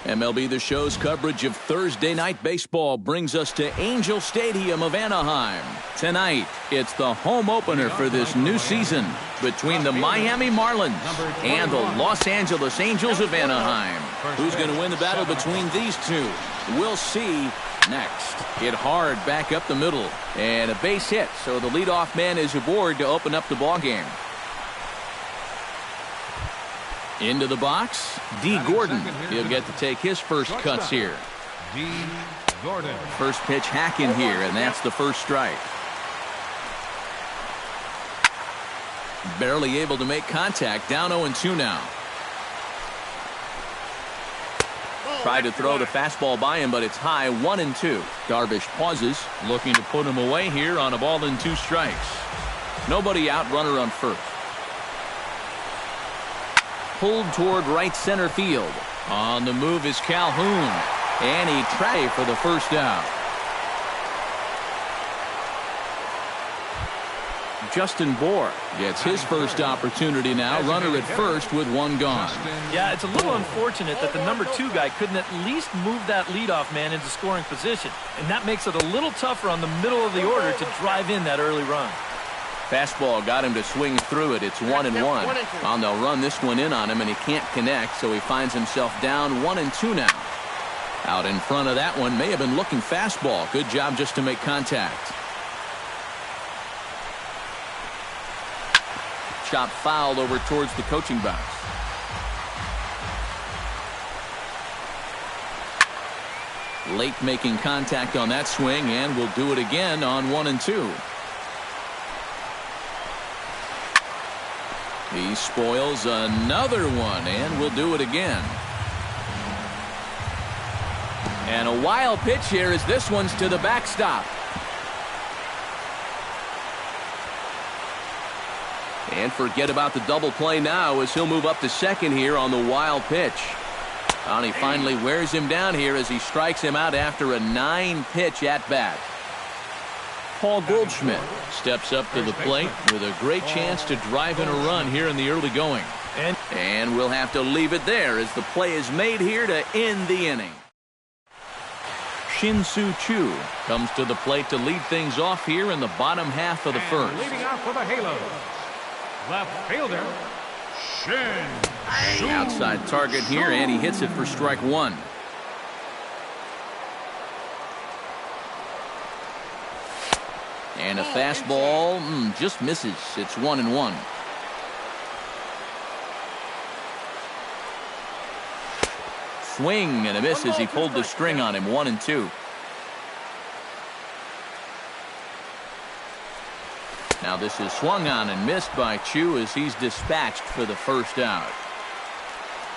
MLB The Show's coverage of Thursday Night Baseball brings us to Angel Stadium of Anaheim. Tonight, it's the home opener for this new season between the Miami Marlins and the Los Angeles Angels of Anaheim. Who's going to win the battle between these two? We'll see next. Hit hard back up the middle, and a base hit, so the leadoff man is aboard to open up the ballgame. Into the box, D. Gordon. He'll get to take his first cuts here. D. Gordon. First pitch hack in here, and that's the first strike. Barely able to make contact. Down 0-2 now. Tried to throw the fastball by him, but it's high. 1-2. Darvish pauses, looking to put him away here on a ball and 2 strikes. Nobody out, runner on first. Pulled toward right center field. On the move is Calhoun, and he tried for the first out. Justin Bohr gets his first opportunity now. Runner at first with 1 gone. Yeah, it's a little unfortunate that the number 2 guy couldn't at least move that leadoff man into scoring position, and that makes it a little tougher on the middle of the order to drive in that early run. Fastball got him to swing through it. It's 1-1. Well, they'll run this one in on him, and he can't connect, so he finds himself down 1-2 now. Out in front of that one, may have been looking fastball. Good job just to make contact. Chop fouled over towards the coaching box. Late making contact on that swing, and will do it again on 1-2. He spoils another one, and will do it again. And a wild pitch here as this one's to the backstop. And forget about the double play now as he'll move up to second here on the wild pitch. And he finally wears him down here as he strikes him out after a 9-pitch at-bat. Paul Goldschmidt steps up to the plate with a great chance to drive in a run here in the early going. And we'll have to leave it there as the play is made here to end the inning. Shin-Soo Choo comes to the plate to lead things off here in the bottom half of the first. Leading out for the Halos, left fielder, Shin-Soo. Outside target here, and he hits it for strike 1. And a fastball just misses. It's 1-1. Swing and a miss as he pulled the string on him. 1-2. Now this is swung on and missed by Chu as he's dispatched for the first out.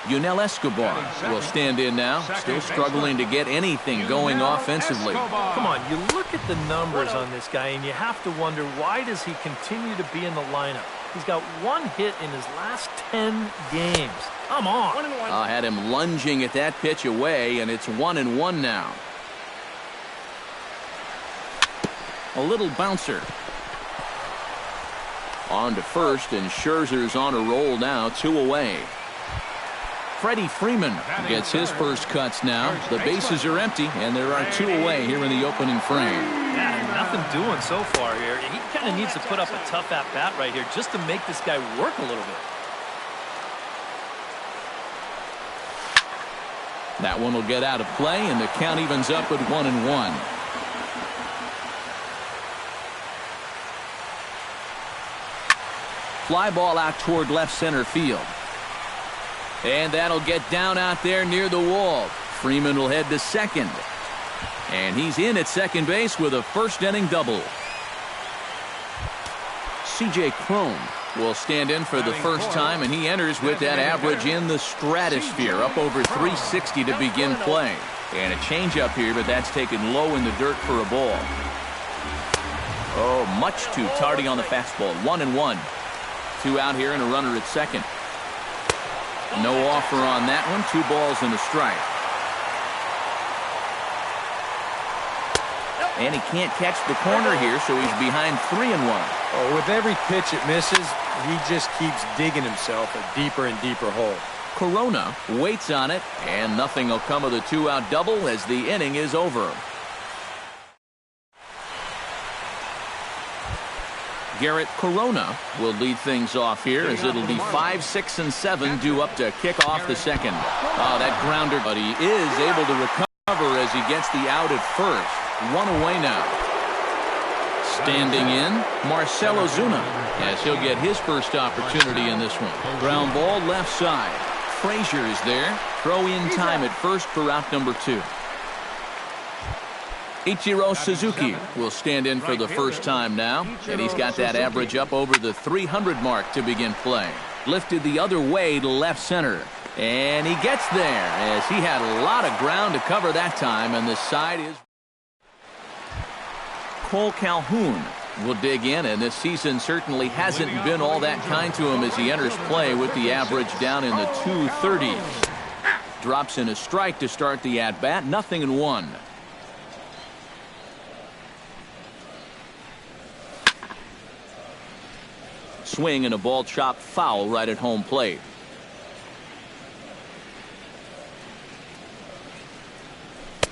Yunel Escobar will stand in now, still struggling to get anything going offensively. Come on, you look at the numbers on this guy, and you have to wonder, why does he continue to be in the lineup? He's got 1 hit in his last 10 games. Come on. I had him lunging at that pitch away, and it's 1-1 now. A little bouncer. On to first, and Scherzer's on a roll now, 2 away. Freddie Freeman gets his first cuts now. The bases are empty, and there are 2 away here in the opening frame. Yeah, nothing been doing so far here. He kind of needs to put up a tough at-bat right here just to make this guy work a little bit. That one will get out of play, and the count evens up at 1-1. Fly ball out toward left center field. And that'll get down out there near the wall. Freeman will head to second. And he's in at second base with a first-inning double. C.J. Cron will stand in for the first time, and he enters with that average in the stratosphere, up over 360 to begin play. And a changeup here, but that's taken low in the dirt for a ball. Oh, much too tardy on the fastball. 1-1. 2 out here and a runner at second. No offer on that one. 2 balls and a strike. And he can't catch the corner here, so he's behind 3-1. Oh, with every pitch it misses, he just keeps digging himself a deeper and deeper hole. Corona waits on it, and nothing will come of the 2-out double as the inning is over. Garrett Corona will lead things off here as it'll be 5, 6, and 7 due up to kick off the second. Oh, that grounder, but he is able to recover as he gets the out at first. 1 away now. Standing in, Marcell Ozuna, as he'll get his first opportunity in this one. Ground ball left side. Frazier is there. Throw in time at first for out number 2. Ichiro Suzuki will stand in for the first time now, and he's got that average up over the 300 mark to begin play. Lifted the other way to left center, and he gets there as he had a lot of ground to cover that time, and the side is... Cole Calhoun will dig in, and this season certainly hasn't been all that kind to him as he enters play with the average down in the 230s. Drops in a strike to start the at-bat, 0-1. Swing and a ball chopped foul right at home plate.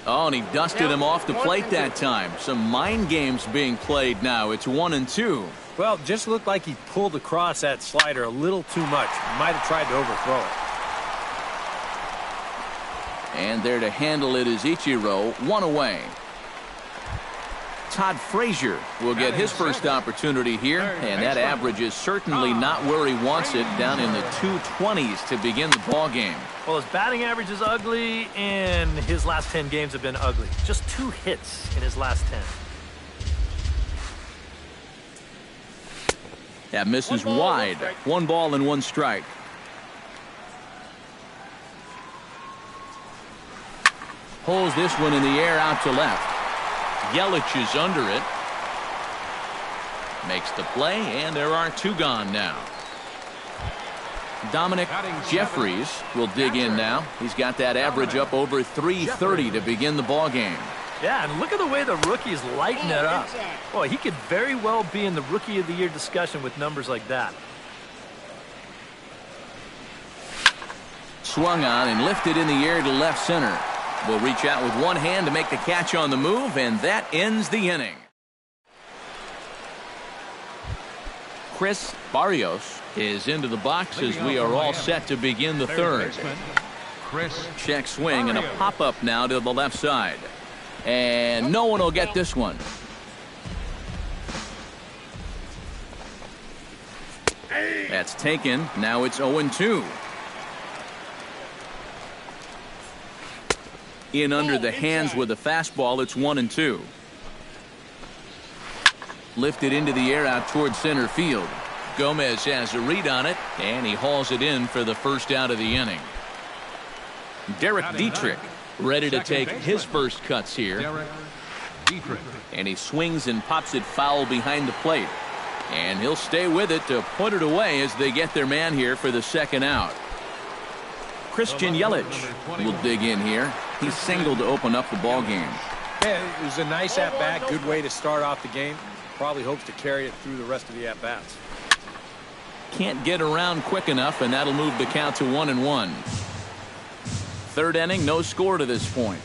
Oh, and he dusted him off the plate that time. Some mind games being played now. It's 1-2. Well, just looked like he pulled across that slider a little too much. Might have tried to overthrow it. And there to handle it is Ichiro. 1 away. Todd Frazier will get his first opportunity here, and that average is certainly not where he wants it, down in the 220s to begin the ball game. Well, his batting average is ugly, and his last 10 games have been ugly. Just 2 hits in his last 10. That misses wide. 1 ball and 1 strike. Pulls this one in the air out to left. Yelich is under it. Makes the play, and there are 2 gone now. Dominic Jeffries will dig in now. He's got that average up over 330 to begin the ball game. Yeah, and look at the way the rookie's lighting it up. Boy, he could very well be in the Rookie of the Year discussion with numbers like that. Swung on and lifted in the air to left center. Will reach out with one hand to make the catch on the move, and that ends the inning. Chris Barrios is into the box as we are all set to begin the third. Check swing and a pop-up now to the left side. And no one will get this one. That's taken. Now it's 0-2. In under the hands with a fastball, it's 1-2. Lifted into the air out toward center field. Gomez has a read on it, and he hauls it in for the first out of the inning. Derek Dietrich ready to take his first cuts here. And he swings and pops it foul behind the plate. And he'll stay with it to put it away as they get their man here for the second out. Christian Yelich will dig in here. He singled to open up the ball game. Yeah, it was a nice at-bat, good way to start off the game. Probably hopes to carry it through the rest of the at-bats. Can't get around quick enough, and that'll move the count to 1-1. Third inning, no score to this point.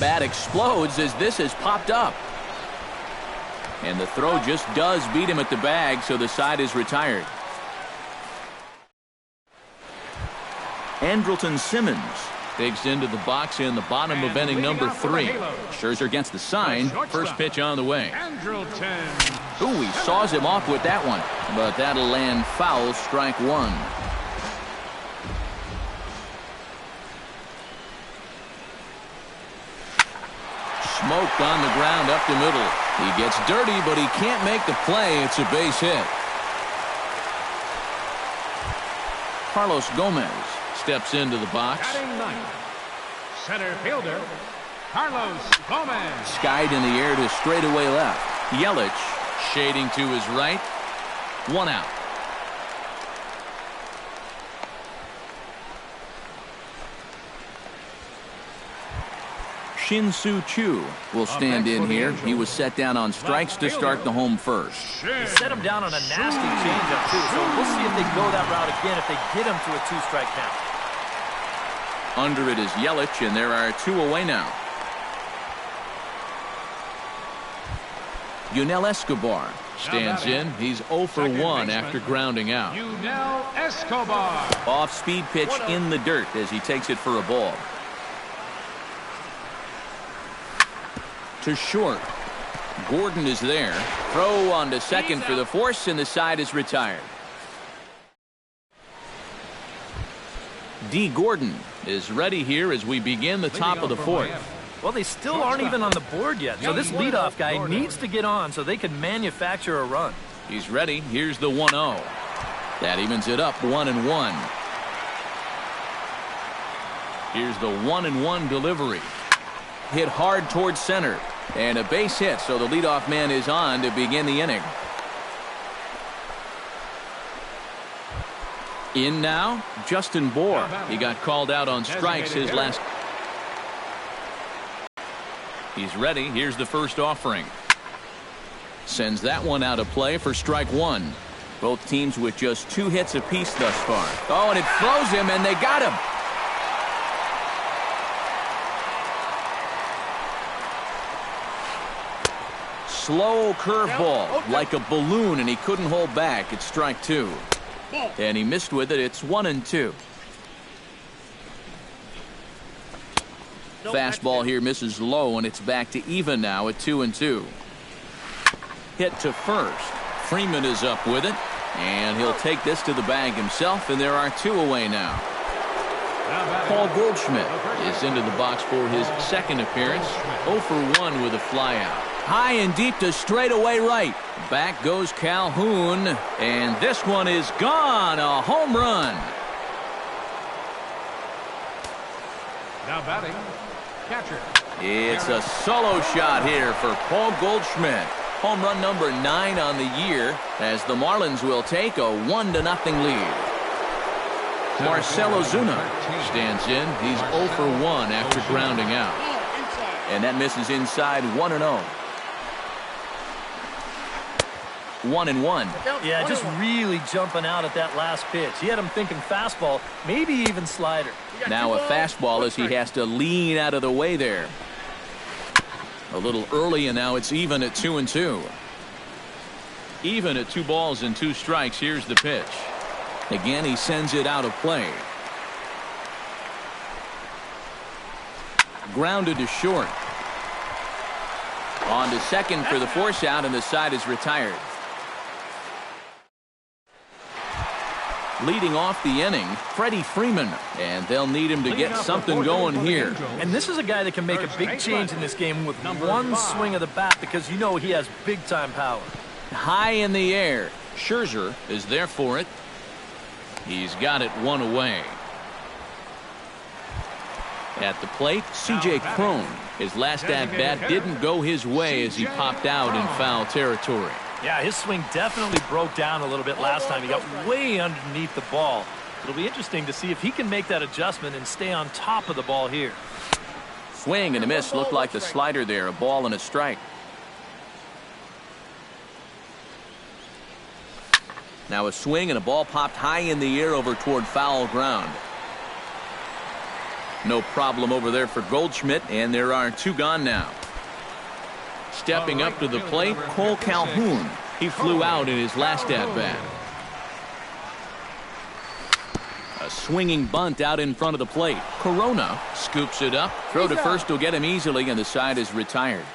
bat explodes as this has popped up. And the throw just does beat him at the bag, so the side is retired. Andrelton Simmons digs into the box in the bottom of inning number 3. Scherzer gets the sign. First pitch on the way. Ooh, he saws him off with that one, but that'll land foul, strike 1. Smoked on the ground up the middle. He gets dirty, but he can't make the play. It's a base hit. Carlos Gomez steps into the box. Batting ninth, center fielder, Carlos Gomez. Skied in the air to straightaway left. Yelich shading to his right. 1 out. Shin-Soo Choo will stand in here. He was set down on strikes to start the home first. He set him down on a nasty changeup, too, so we'll see if they go that route again if they get him to a 2-strike count. Under it is Yelich, and there are 2 away now. Yunel Escobar stands in. He's 0 for 1 after grounding out. Yunel Escobar. Off-speed pitch in the dirt as he takes it for a ball. To short. Gordon is there. Throw on to second for the force, and the side is retired. D. Gordon is ready here as we begin the top of the 4th. Well, they still aren't even on the board yet, so this leadoff guy needs to get on so they can manufacture a run. He's ready. Here's the 1-0. That evens it up 1-1. Here's the 1-1 delivery. Hit hard towards center. And a base hit, so the leadoff man is on to begin the inning. In now, Justin Bour. He got called out on strikes his last. He's ready. Here's the first offering. Sends that one out of play for strike 1. Both teams with just 2 hits apiece thus far. Oh, and it throws him, and they got him. Slow curveball, like a balloon, and he couldn't hold back. It's strike 2. And he missed with it. It's 1-2. Fastball here misses low, and it's back to even now at 2-2. Hit to first. Freeman is up with it, and he'll take this to the bag himself, and there are 2 away now. Paul Goldschmidt is into the box for his second appearance. 0 for 1 with a flyout. High and deep to straightaway right. Back goes Calhoun, and this one is gone. A home run. Now batting, catcher. It's a solo shot here for Paul Goldschmidt. Home run number 9 on the year as the Marlins will take a 1-0 lead. Marcell Ozuna stands in. He's 0 for 1 after grounding out. And that misses inside 1-0. 1-1. Yeah, just really jumping out at that last pitch. He had him thinking fastball, maybe even slider. Now a fastball as he has to lean out of the way there. A little early, and now it's even at 2-2. Even at 2 balls and 2 strikes. Here's the pitch. Again, he sends it out of play. Grounded to short. On to second for the force out, and the side is retired. Leading off the inning, Freddie Freeman, and they'll need him to get something going here. And this is a guy that can make a big change in this game with one swing of the bat, because you know he has big-time power. High in the air. Scherzer is there for it. He's got it 1 away. At the plate, C.J. Cron. His last at-bat didn't go his way as he popped out in foul territory. Yeah, his swing definitely broke down a little bit last time. He got way underneath the ball. It'll be interesting to see if he can make that adjustment and stay on top of the ball here. Swing and a miss. Looked like the slider there. A ball and a strike. Now a swing and a ball popped high in the air over toward foul ground. No problem over there for Goldschmidt, and there are 2 gone now. Stepping up to the plate, Cole Calhoun. He flew out in his last at-bat. A swinging bunt out in front of the plate. Corona scoops it up. Throw to first will get him easily, and the side is retired.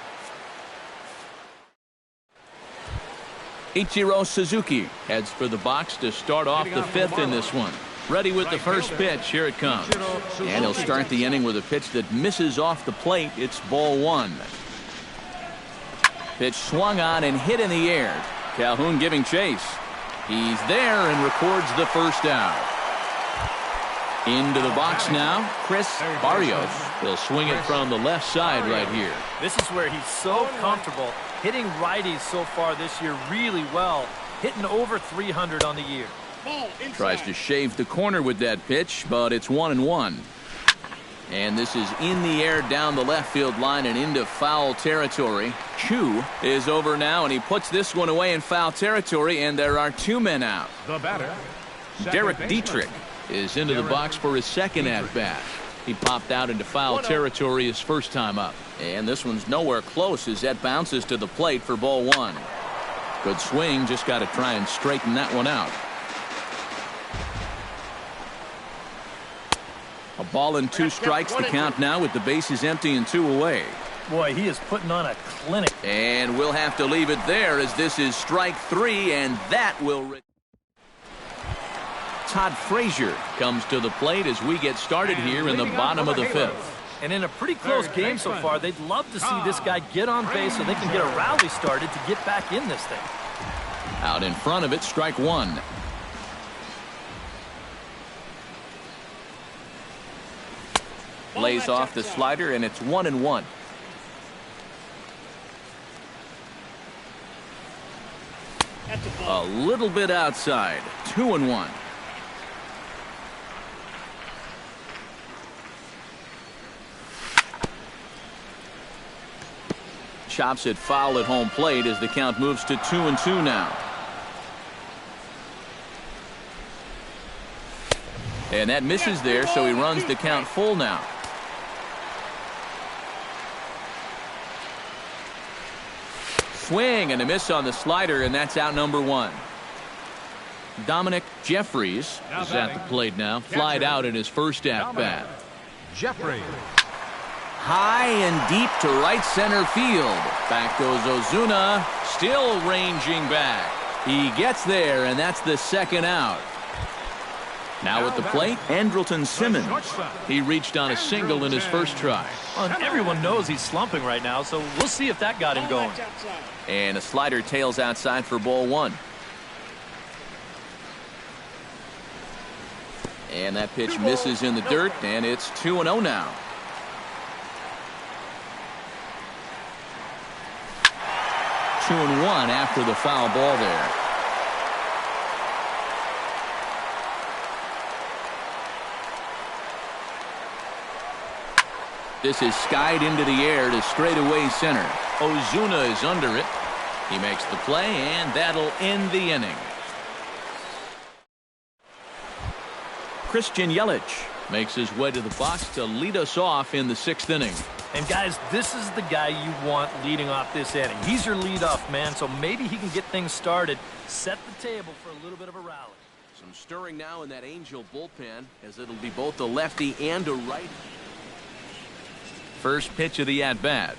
Ichiro Suzuki heads for the box to start off the 5th in this one. Ready with the first pitch. Here it comes. And he'll start the inning with a pitch that misses off the plate. It's ball 1. Pitch swung on and hit in the air. Calhoun giving chase. He's there and records the first out. Into the box now, Chris Barrios. He'll swing it from the left side right here. This is where he's so comfortable hitting righties so far this year really well, hitting over 300 on the year. Tries to shave the corner with that pitch, but it's 1-1. And this is in the air down the left field line and into foul territory. Chu is over now, and he puts this one away in foul territory, and there are 2 men out. The batter, Derek Dietrich is into the box for his second at-bat. He popped out into foul territory his first time up. And this one's nowhere close as that bounces to the plate for ball 1. Good swing, just got to try and straighten that one out. A ball and 2 strikes, the count now with the bases empty and 2 away. Boy, he is putting on a clinic. And we'll have to leave it there as this is strike 3, and that will... Todd Frazier comes to the plate as we get started here in the bottom of the 5th. And in a pretty close game so far, they'd love to see this guy get on base so they can get a rally started to get back in this thing. Out in front of it, strike 1. Lays off the slider, and it's 1-1. A little bit outside. 2-1. Chops it foul at home plate as the count moves to 2-2 now. And that misses there, so he runs the count full now. Swing and a miss on the slider, and that's out number 1. Dominic Jeffries is at the plate now. Flied out in his first at-bat. Jeffries. High and deep to right center field. Back goes Ozuna, still ranging back. He gets there, and that's the second out. Now at the plate, Andrelton Simmons. He reached on a single in his first try. Well, everyone knows he's slumping right now, so we'll see if that got him going. And a slider tails outside for ball 1. And that pitch misses in the dirt, and it's 2-0 now. Two and 1 after the foul ball there. This is skied into the air to straightaway center. Ozuna is under it. He makes the play, and that'll end the inning. Christian Yelich makes his way to the box to lead us off in the 6th inning. And guys, this is the guy you want leading off this inning. He's your leadoff man, so maybe he can get things started, set the table for a little bit of a rally. Some stirring now in that Angel bullpen, as it'll be both a lefty and a righty. First pitch of the at-bat.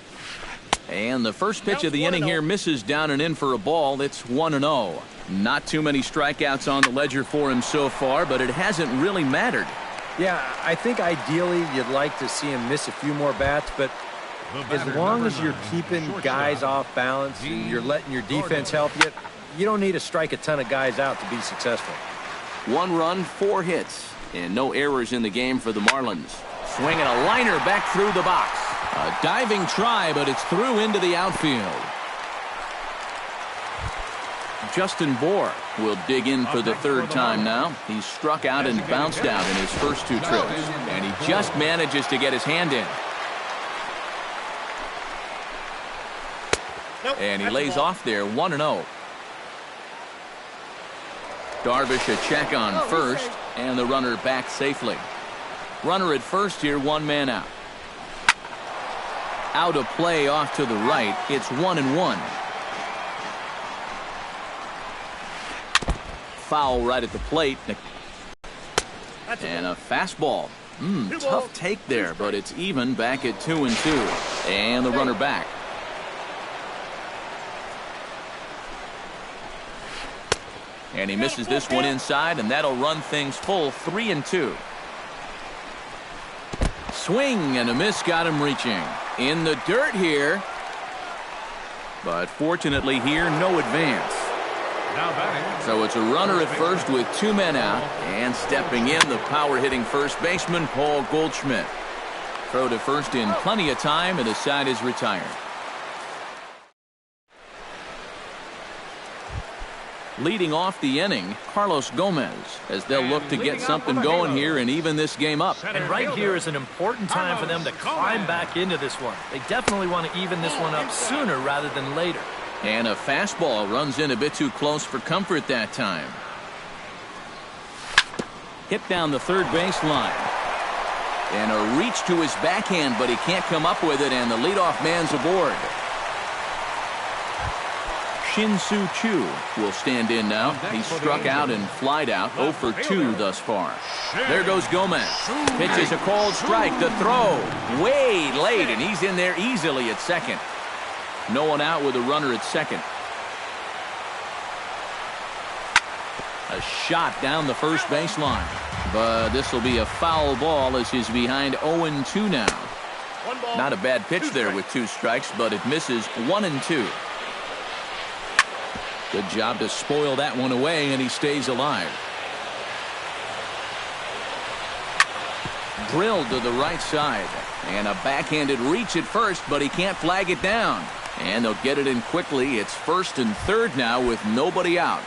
And the first pitch of the inning here misses down and in for a ball. It's 1-0. Not too many strikeouts on the ledger for him so far, but it hasn't really mattered. Yeah, I think ideally you'd like to see him miss a few more bats, but as long as you're keeping guys off balance and you're letting your defense help you, you don't need to strike a ton of guys out to be successful. 1 run, 4 hits, and no errors in the game for the Marlins. Swinging a liner back through the box. A diving try, but it's through into the outfield. Justin Bour will dig in for the 3rd time now. He's struck out and bounced out in his first 2 trips, and he just manages to get his hand in. And he lays off there, 1-0. Darvish a check on first, and the runner back safely. Runner at first here, one man out. Out of play off to the right. It's 1-1. Foul right at the plate. And a fastball. Tough take there, but it's even back at 2-2. And the runner back. And he misses this one inside, and that'll run things full 3-2. Swing and a miss got him reaching. In the dirt here. But fortunately here, no advance. So it's a runner at first with two men out. And stepping in, the power-hitting first baseman, Paul Goldschmidt. Throw to first in plenty of time, and the side is retired. Leading off the inning, Carlos Gomez, as they'll look to get something going here and even this game up. And right here is an important time for them to climb back into this one. They definitely want to even this one up sooner rather than later. And a fastball runs in a bit too close for comfort that time. Hit down the third base line. And a reach to his backhand, but he can't come up with it, and the leadoff man's aboard. Shin-Soo Choo will stand in now. He's struck out and flied out, 0 for 2 thus far. There goes Gomez. Pitches a called strike. The throw way late, and he's in there easily at second. No one out with a runner at second. A shot down the first baseline. But this will be a foul ball as he's behind 0-2 now. Not a bad pitch there with 2 strikes, but it misses 1-2. Good job to spoil that one away, and he stays alive. Drilled to the right side. And a backhanded reach at first, but he can't flag it down. And they'll get it in quickly. It's first and third now with nobody out.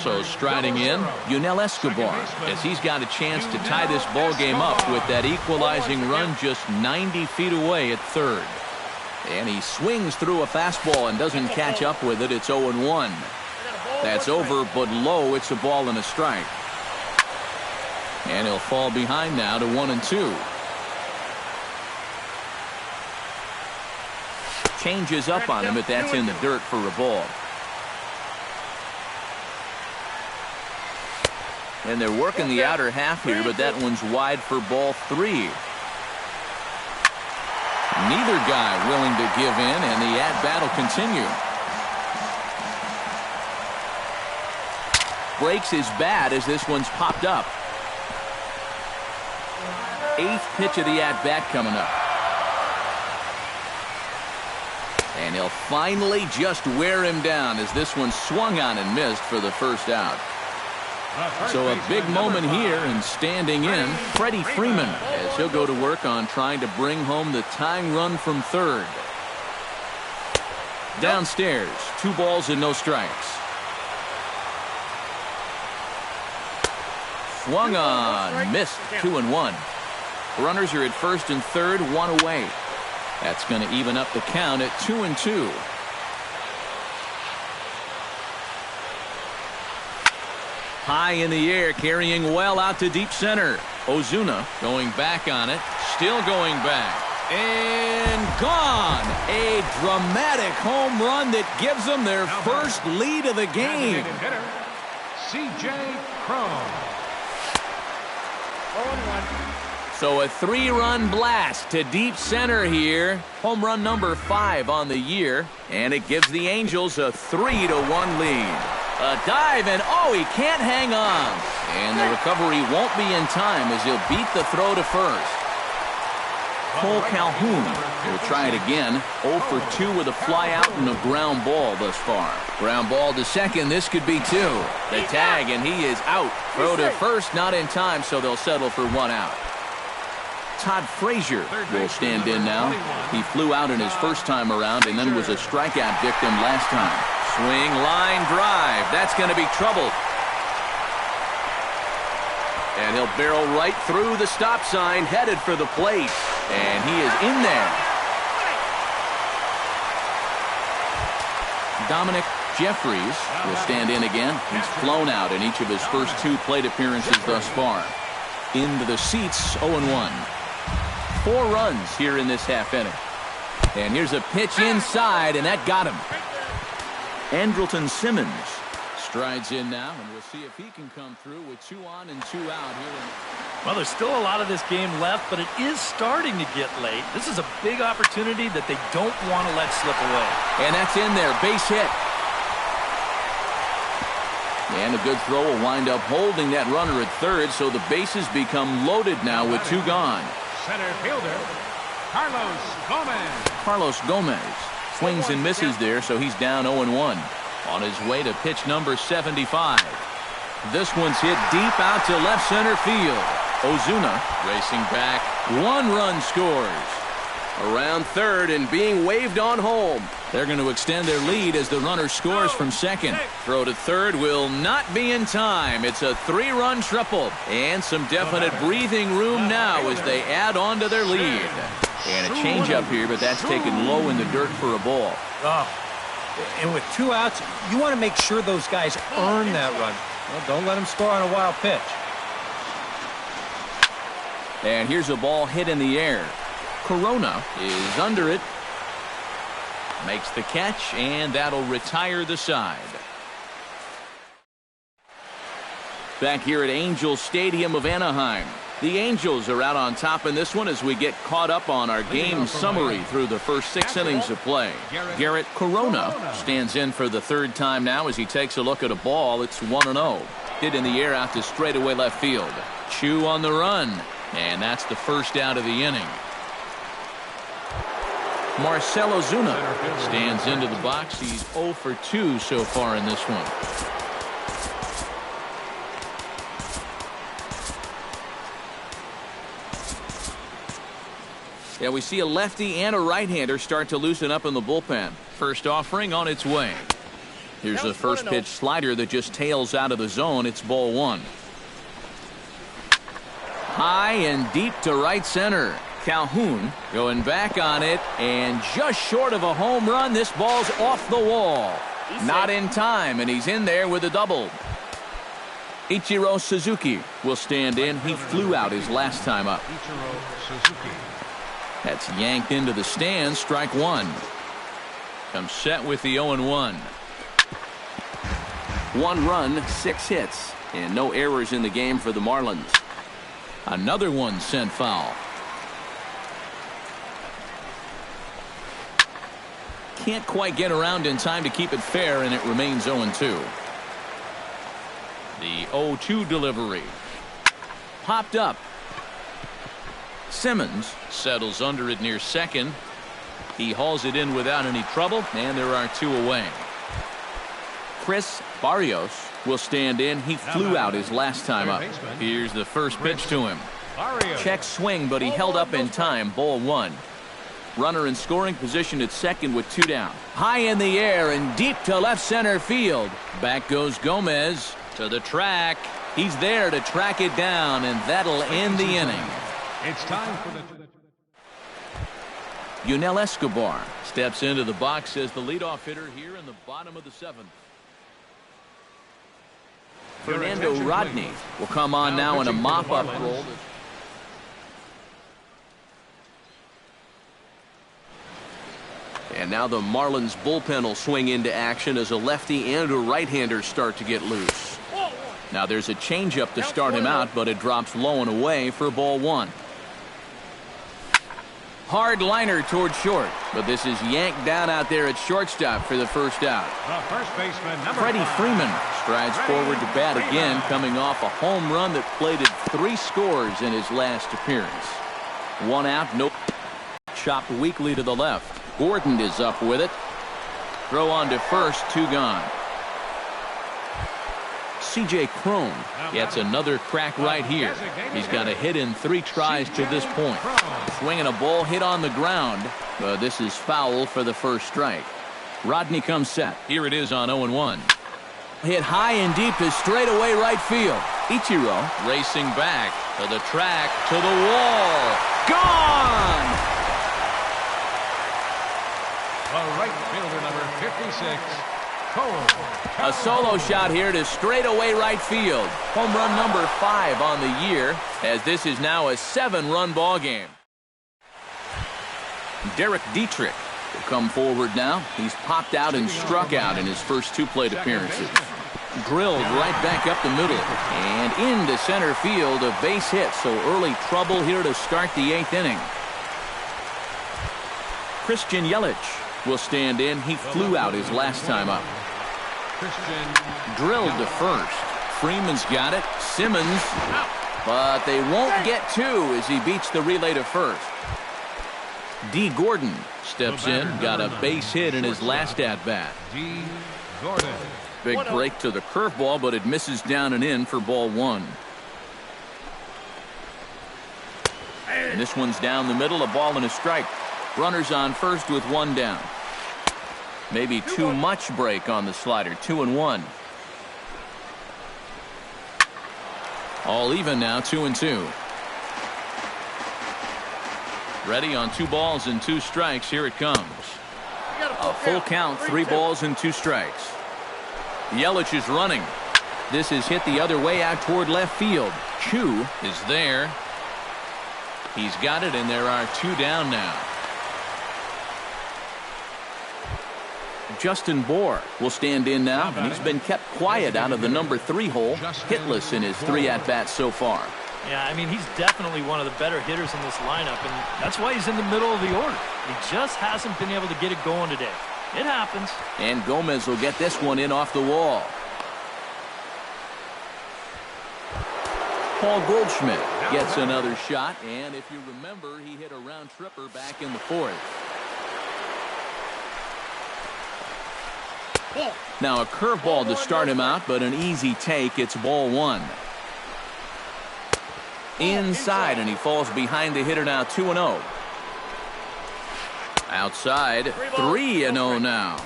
So striding in, Yunel Escobar, as he's got a chance to tie this ball game up with that equalizing run just 90 feet away at third. And he swings through a fastball and doesn't catch up with it. It's 0-1. That's over, but low. It's a ball and a strike. And he'll fall behind now to 1-2. Changes up on him, but that's in the dirt for a ball. And they're working the outer half here, but that one's wide for ball 3. Neither guy willing to give in, and the at-bat will continue. Breaks his bat as this one's popped up. 8th pitch of the at-bat coming up. And he'll finally just wear him down as this one swung on and missed for the first out. So a big moment here, and standing in, Freddie Freeman, as he'll go to work on trying to bring home the tying run from third. Downstairs, 2 balls and no strikes. Swung on, missed, 2-1. Runners are at first and third, 1 away. That's going to even up the count at 2-2. High in the air, carrying well out to deep center. Ozuna going back on it, still going back. And gone. A dramatic home run that gives them their first lead of the game. C.J. Cron. So a 3-run blast to deep center here. Home run number 5 on the year. And it gives the Angels a 3-1 lead. A dive, and oh, he can't hang on. And the recovery won't be in time as he'll beat the throw to first. Cole Calhoun will try it again. 0 for 2 with a fly out and a ground ball thus far. Ground ball to second. This could be 2. The tag, and he is out. Throw to first, not in time, so they'll settle for 1 out. Todd Frazier will stand in now. He flew out in his first time around and then was a strikeout victim last time. Swing, line, drive. That's going to be trouble. And he'll barrel right through the stop sign, headed for the plate. And he is in there. Dominic Jeffries will stand in again. He's flown out in each of his first 2 plate appearances thus far. into the seats, 0-1. 4 runs here in this half inning. And here's a pitch inside, and that got him. Andrelton Simmons strides in now, and we'll see if he can come through with 2 on and 2 out here. Well, there's still a lot of this game left, but it is starting to get late. This is a big opportunity that they don't want to let slip away. And that's in there, base hit. And a good throw will wind up holding that runner at third, so the bases become loaded now with 2 gone. Center fielder, Carlos Gomez. Carlos Gomez swings and misses there, so he's down 0-1. On his way to pitch number 75. This one's hit deep out to left center field. Ozuna racing back. 1 run scores. Around third and being waved on home. They're going to extend their lead as the runner scores from second. Throw to third will not be in time. It's a 3-run triple. And some definite breathing room now as they add on to their lead. And a changeup here, but that's taken low in the dirt for a ball. Oh. And with 2 outs, you want to make sure those guys earn that run. Well, don't let them score on a wild pitch. And here's a ball hit in the air. Corona is under it. Makes the catch, and that'll retire the side. Back here at Angel Stadium of Anaheim. The Angels are out on top in this one as we get caught up on our game summary through the first 6 innings of play. Garrett Corona stands in for the 3rd time now as he takes a look at a ball. It's 1-0. Hit in the air out to straightaway left field. Chu on the run, and that's the first out of the inning. Marcell Ozuna stands into the box. He's 0 for 2 so far in this one. Yeah, we see a lefty and a right-hander start to loosen up in the bullpen. First offering on its way. Here's the first pitch slider that just tails out of the zone. It's ball 1. High and deep to right center. Calhoun going back on it, and just short of a home run. This ball's off the wall. Not in time, and he's in there with a double. Ichiro Suzuki will stand in. He flew out his last time up. Ichiro Suzuki. That's yanked into the stands. Strike 1. Comes set with the 0-1. 1 run, 6 hits, and no errors in the game for the Marlins. Another one sent foul. Can't quite get around in time to keep it fair, and it remains 0-2. The 0-2 delivery. Popped up. Simmons settles under it near second. He hauls it in without any trouble, and there are 2 away. Chris Barrios will stand in. He flew out his last time up. Here's the first pitch to him. Check swing, but he held up in time. Ball 1. Runner in scoring position at second with 2 down. High in the air and deep to left center field. Back goes Gomez to the track. He's there to track it down, and that'll end the inning. It's time for the... Yunel Escobar steps into the box as the leadoff hitter here in the bottom of the 7th. Fernando Rodney will come on now in a mop-up role. And now the Marlins bullpen will swing into action as a lefty and a right-hander start to get loose. Now there's a changeup to start him out, but it drops low and away for ball 1. Hard liner toward short, but this is yanked down out there at shortstop for the first out. The first baseman, number Freddie 5. Freeman strides forward to bat again, coming off a home run that plated 3 scores in his last appearance. 1 out, no. Chopped weakly to the left. Gordon is up with it. Throw on to first, 2 gone. C.J. Cron gets another crack right here. He's got a hit in 3 tries to this point. Swinging a ball hit on the ground. This is foul for the first strike. Rodney comes set. Here it is on 0-1. Hit high and deep to straightaway right field. Ichiro racing back to the track, to the wall. Gone! The right fielder, number 56, Cole. A solo shot here to straightaway right field. Home run number 5 on the year, as this is now a 7-run ball game. Derek Dietrich will come forward now. He's popped out and struck out in his first 2 plate appearances. Drilled right back up the middle and into center field, a base hit. So early trouble here to start the 8th inning. Christian Yelich will stand in. He flew out his last time up. Drilled to first. Freeman's got it. Simmons, but they won't get 2 as he beats the relay to first. D. Gordon steps in, got a base hit in his last at-bat. D. Gordon. Big break to the curveball, but it misses down and in for ball 1. And this one's down the middle, a ball and a strike. Runners on first with 1 down. Maybe too much break on the slider. 2-1. All even now, 2-2. Ready on 2 balls and 2 strikes. Here it comes. A full count, 3 balls and 2 strikes. Yelich is running. This is hit the other way out toward left field. Chu is there. He's got it, and there are 2 down now. Justin Bohr will stand in now, and he's been kept quiet out of the number 3 hole, hitless in his 3 at-bats so far. Yeah, I mean, he's definitely one of the better hitters in this lineup, and that's why he's in the middle of the order. He just hasn't been able to get it going today. It happens. And Gomez will get this one in off the wall. Paul Goldschmidt gets another shot, and if you remember, he hit a round tripper back in the 4th. Now a curveball to start him out, but an easy take. It's ball 1. Inside, and he falls behind the hitter now. 2-0. Outside, 3-0 now.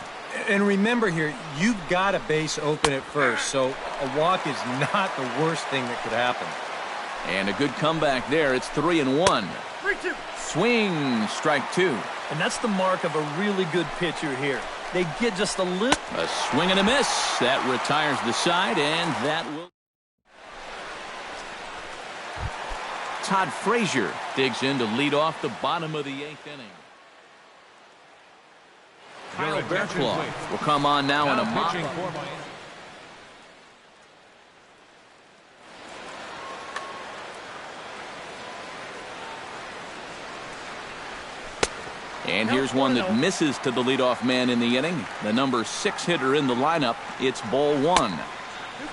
And remember here, you've got a base open at first, so a walk is not the worst thing that could happen. And a good comeback there. It's 3-1. 3-2. Swing, strike 2. And that's the mark of a really good pitcher here. They get just a little. A swing and a miss. That retires the side, and that will. Todd Frazier digs in to lead off the bottom of the 8th inning. Kyle Bertloff will come on now in a mop. And here's one that misses to the leadoff man in the inning. The number 6 hitter in the lineup. It's ball 1.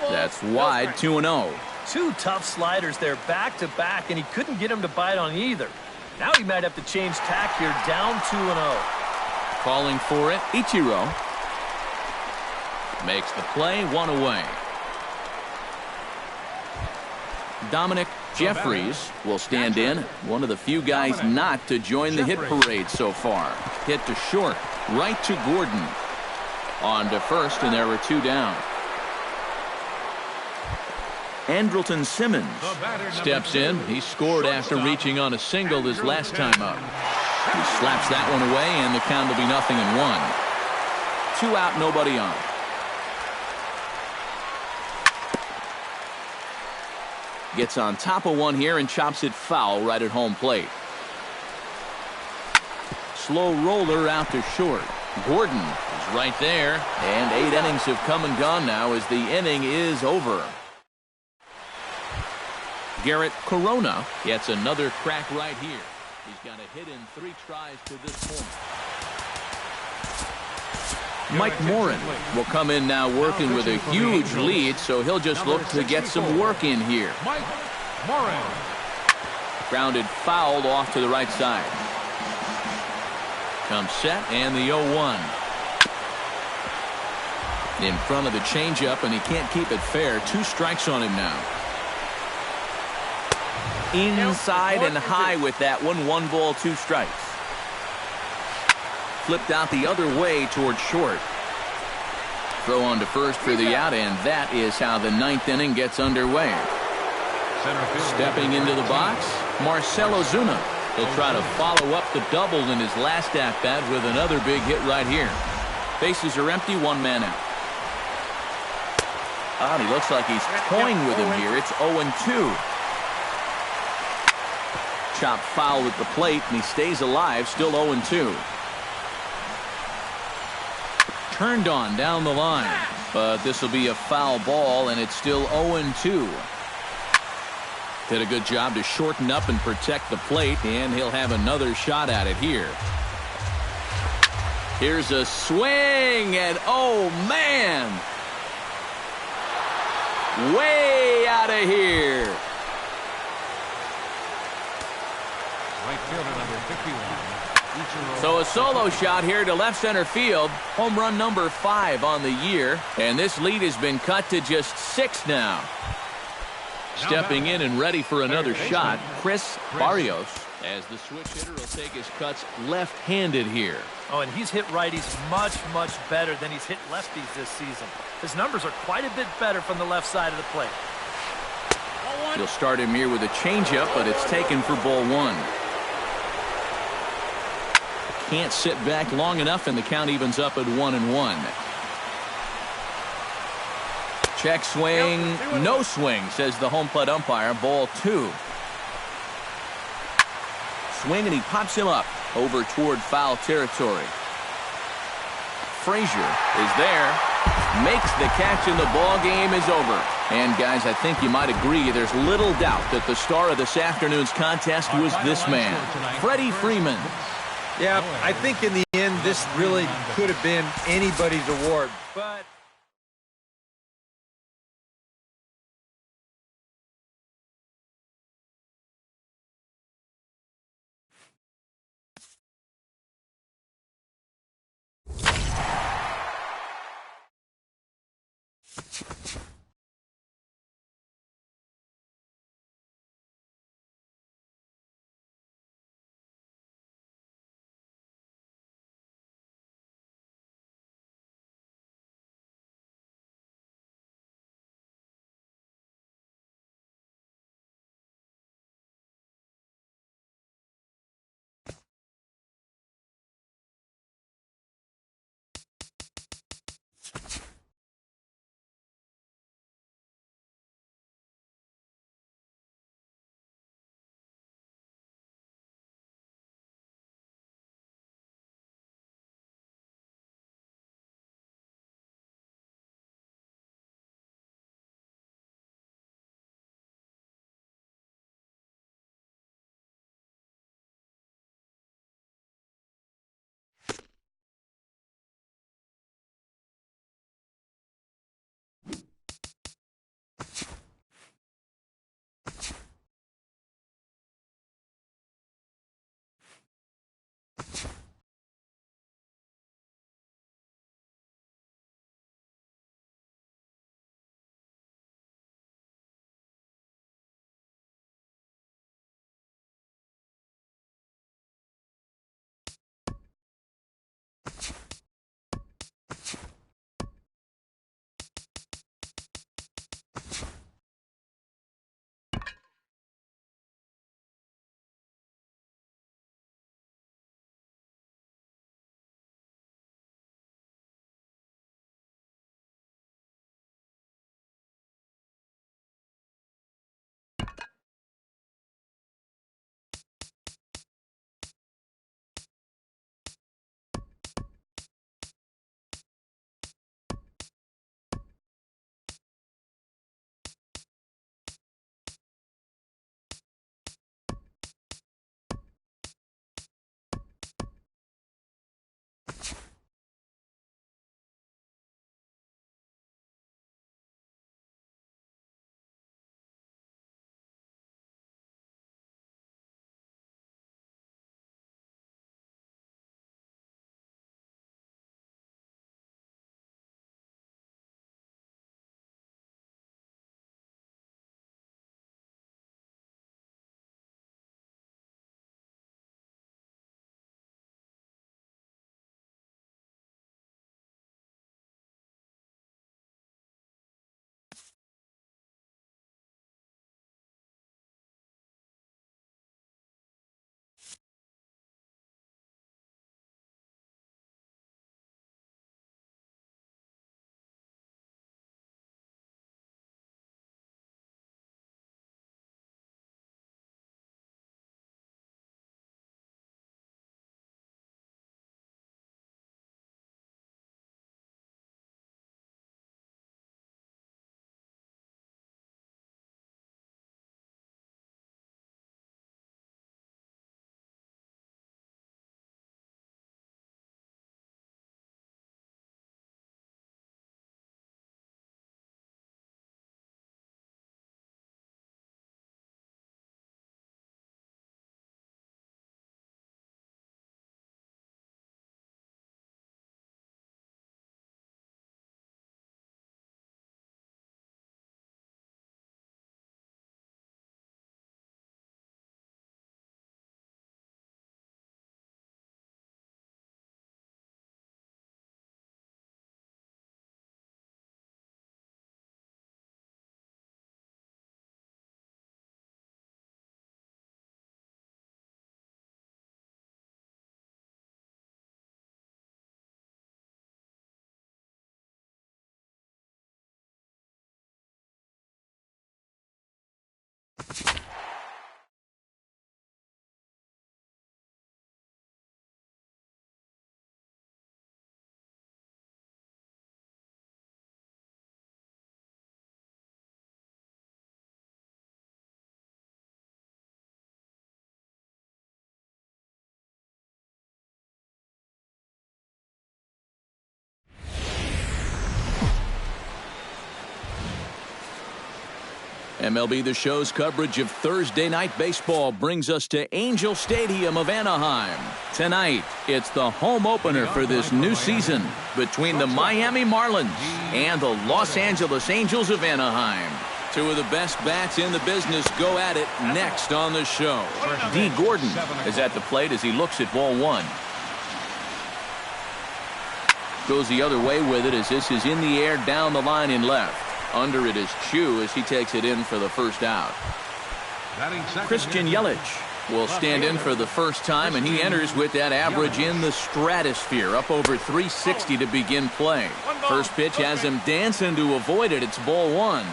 That's wide. 2-0. 2 tough sliders there back to back, and he couldn't get him to bite on either. Now he might have to change tack here. Down 2-0. Calling for it, Ichiro. Makes the play, 1 away. Dominic Jeffries will stand in. One of the few guys not to join the hit parade so far. Hit to short, right to Gordon. On to first, and there were 2 down. Andrelton Simmons steps in. He scored after reaching on a single his last time up. He slaps that one away, and the count will be 0-1. 2 out, nobody on. Gets on top of one here and chops it foul right at home plate. Slow roller out to short. Gordon is right there, and 8 innings have come and gone now as the inning is over. Garrett Corona gets another crack right here. He's got a hit in 3 tries to this point. Mike Morin will come in now working with a huge lead, so he'll just look to get some work in here. Mike Morin. Grounded fouled off to the right side. Comes set, and the 0-1. In front of the changeup, and he can't keep it fair. 2 strikes on him now. Inside and high with that one. 1 ball, 2 strikes. Flipped out the other way toward short. Throw on to first for the out, and that is how the 9th inning gets underway. Stepping into the box, Marcell Ozuna. He'll try to follow up the double in his last at-bat with another big hit right here. Bases are empty, 1 man out. He looks like he's toying with him here. It's 0-2. Chop foul at the plate, and he stays alive, still 0-2. Turned on down the line, but this will be a foul ball, and it's still 0-2. Did a good job to shorten up and protect the plate, and he'll have another shot at it here. Here's a swing, and oh man! Way out of here. Right fielder number 51. So a solo shot here to left center field. Home run number 5 on the year. And this lead has been cut to just 6 now. Stepping in and ready for another shot, Chris Barrios, as the switch hitter will take his cuts left-handed here. Oh, and he's hit righties much, much better than he's hit lefties this season. His numbers are quite a bit better from the left side of the plate. He'll start him here with a changeup, but it's taken for ball 1. Can't sit back long enough, and the count evens up at 1-1. Check swing, no swing, says the home plate umpire. Ball 2. Swing, and he pops him up over toward foul territory. Frazier is there, makes the catch, and the ball game is over. And guys, I think you might agree there's little doubt that the star of this afternoon's contest was this man, Freddie Freeman. Yeah, I think in the end this really could have been anybody's award, but MLB The Show's coverage of Thursday Night Baseball brings us to Angel Stadium of Anaheim. Tonight, it's the home opener for this new season between the Miami Marlins and the Los Angeles Angels of Anaheim. Two of the best bats in the business go at it next on the show. D. Gordon is at the plate as he looks at ball one. Goes the other way with it as this is in the air down the line in left. Under it is Chu as he takes it in for the first out. Christian Yelich will stand in for the first time, and he enters with that average in the stratosphere, up over 360 to begin play. First pitch has him dancing to avoid it. It's ball one.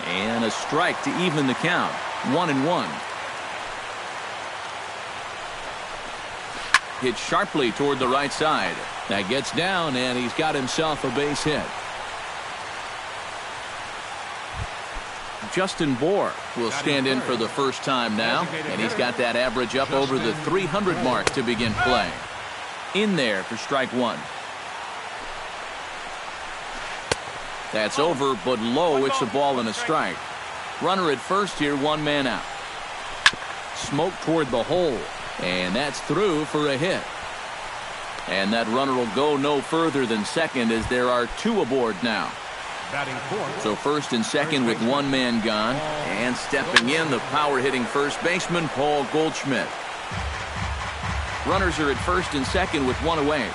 And a strike to even the count. 1-1. Hit sharply toward the right side. That gets down, and he's got himself a base hit. Justin Bour will stand in for the first time now, and he's got that average up over the 300 mark to begin play. In there for strike one. That's over, but low. It's a ball and a strike. Runner at first here, one man out. Smoke toward the hole, and that's through for a hit. And that runner will go no further than second as there are two aboard now. So first and second with one man gone. And stepping in, the power-hitting first baseman, Paul Goldschmidt. Runners are at first and second with one away.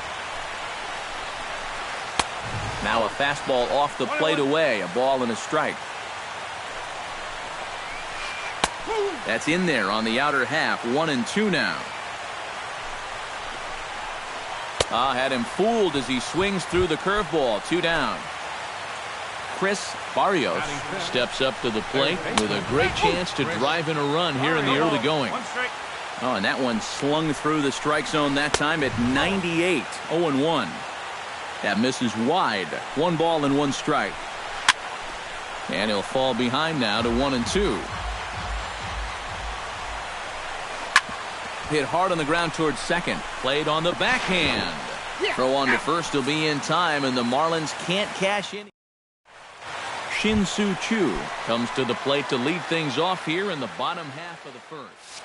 Now a fastball off the plate away, a ball and a strike. That's in there on the outer half, 1-2 now. Had him fooled as he swings through the curveball. Two down. Chris Barrios steps up to the plate with a great chance to drive in a run here in the early going. And that one slung through the strike zone that time at 98. 0-1. That misses wide. One ball and one strike. And he'll fall behind now to 1-2. Hit hard on the ground towards second. Played on the backhand. Throw on to first will be in time, and the Marlins can't cash in. Shin-Soo Choo comes to the plate to lead things off here in the bottom half of the first.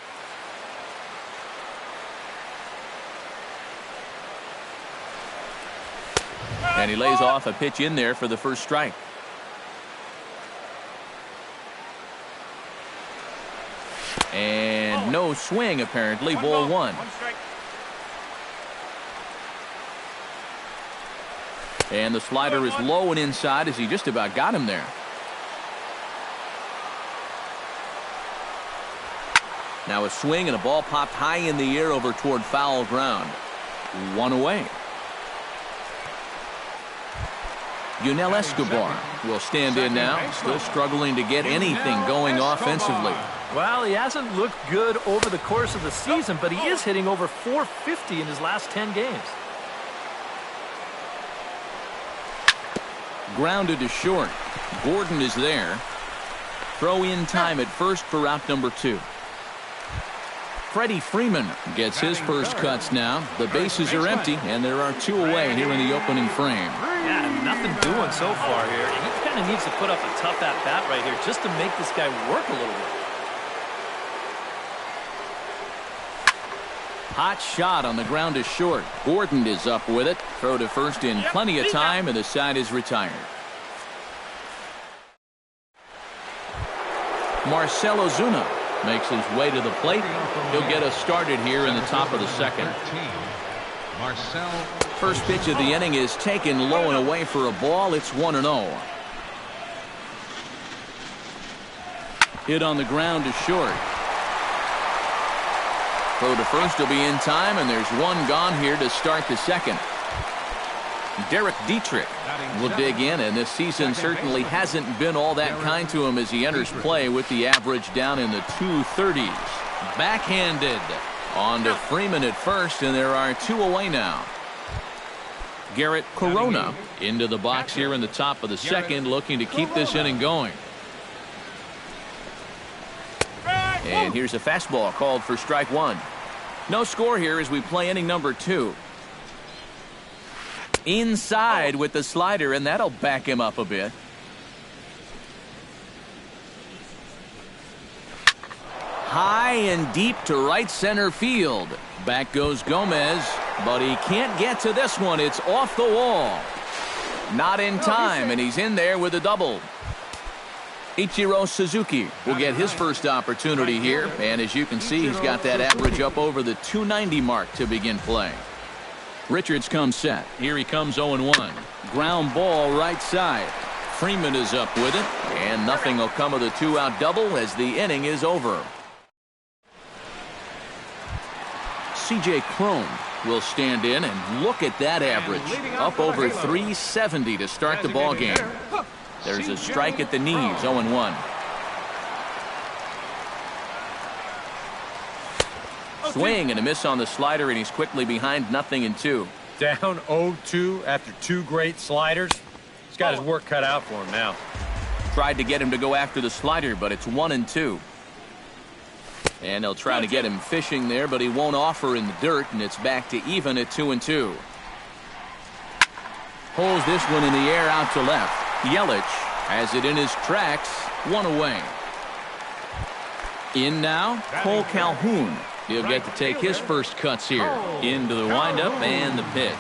And he lays off a pitch in there for the first strike. And no swing, apparently. Ball one. And the slider is low and inside as he just about got him there. Now a swing and a ball popped high in the air over toward foul ground. One away. Yunel Escobar will stand in now, still struggling to get anything going offensively. Well, he hasn't looked good over the course of the season, but he is hitting over .450 in his last 10 games. Grounded to short. Gordon is there. Throw in time at first for out number two. Freddie Freeman gets his first cuts now. The bases are empty, and there are two away here in the opening frame. Yeah, nothing doing so far here. He kind of needs to put up a tough at-bat right here just to make this guy work a little bit. Hot shot on the ground to short. Gordon is up with it. Throw to first in plenty of time, and the side is retired. Marcell Ozuna makes his way to the plate. He'll get us started here in the top of the second. First pitch of the inning is taken low and away for a ball. It's 1-0. Hit on the ground to short. Throw to first will be in time, and there's one gone here to start the second. Derek Dietrich will dig in, and this season certainly hasn't been all that kind to him as he enters play with the average down in the 230s. Backhanded on to Freeman at first, and there are two away now. Garrett Corona into the box here in the top of the second, looking to keep this inning going. And here's a fastball called for strike one. No score here as we play inning number two. Inside with the slider, and that'll back him up a bit. high and deep to right center field. Back goes Gomez, but he can't get to this one. It's off the wall. Not in time, and he's in there with a double. Ichiro Suzuki will get his first opportunity here, and as you can see, he's got that average up over the 290 mark to begin play. Richards comes set. Here he comes 0-1. Ground ball right side. Freeman is up with it, and nothing will come of the two-out double as the inning is over. C.J. Cron will stand in, and look at that average. Up over 370 to start the ball game. There's a strike at the knees, 0-1. Swing and a miss on the slider, and he's quickly behind 0-2. Down 0-2 after two great sliders. He's got his work cut out for him now. Tried to get him to go after the slider, but it's 1-2. And they'll try to get him fishing there, but he won't offer in the dirt, and it's back to even at 2-2. Pulls this one in the air out to left. Yelich has it in his tracks, one away. In now, Cole Calhoun. He'll get to take his first cuts here. Into the windup and the pitch.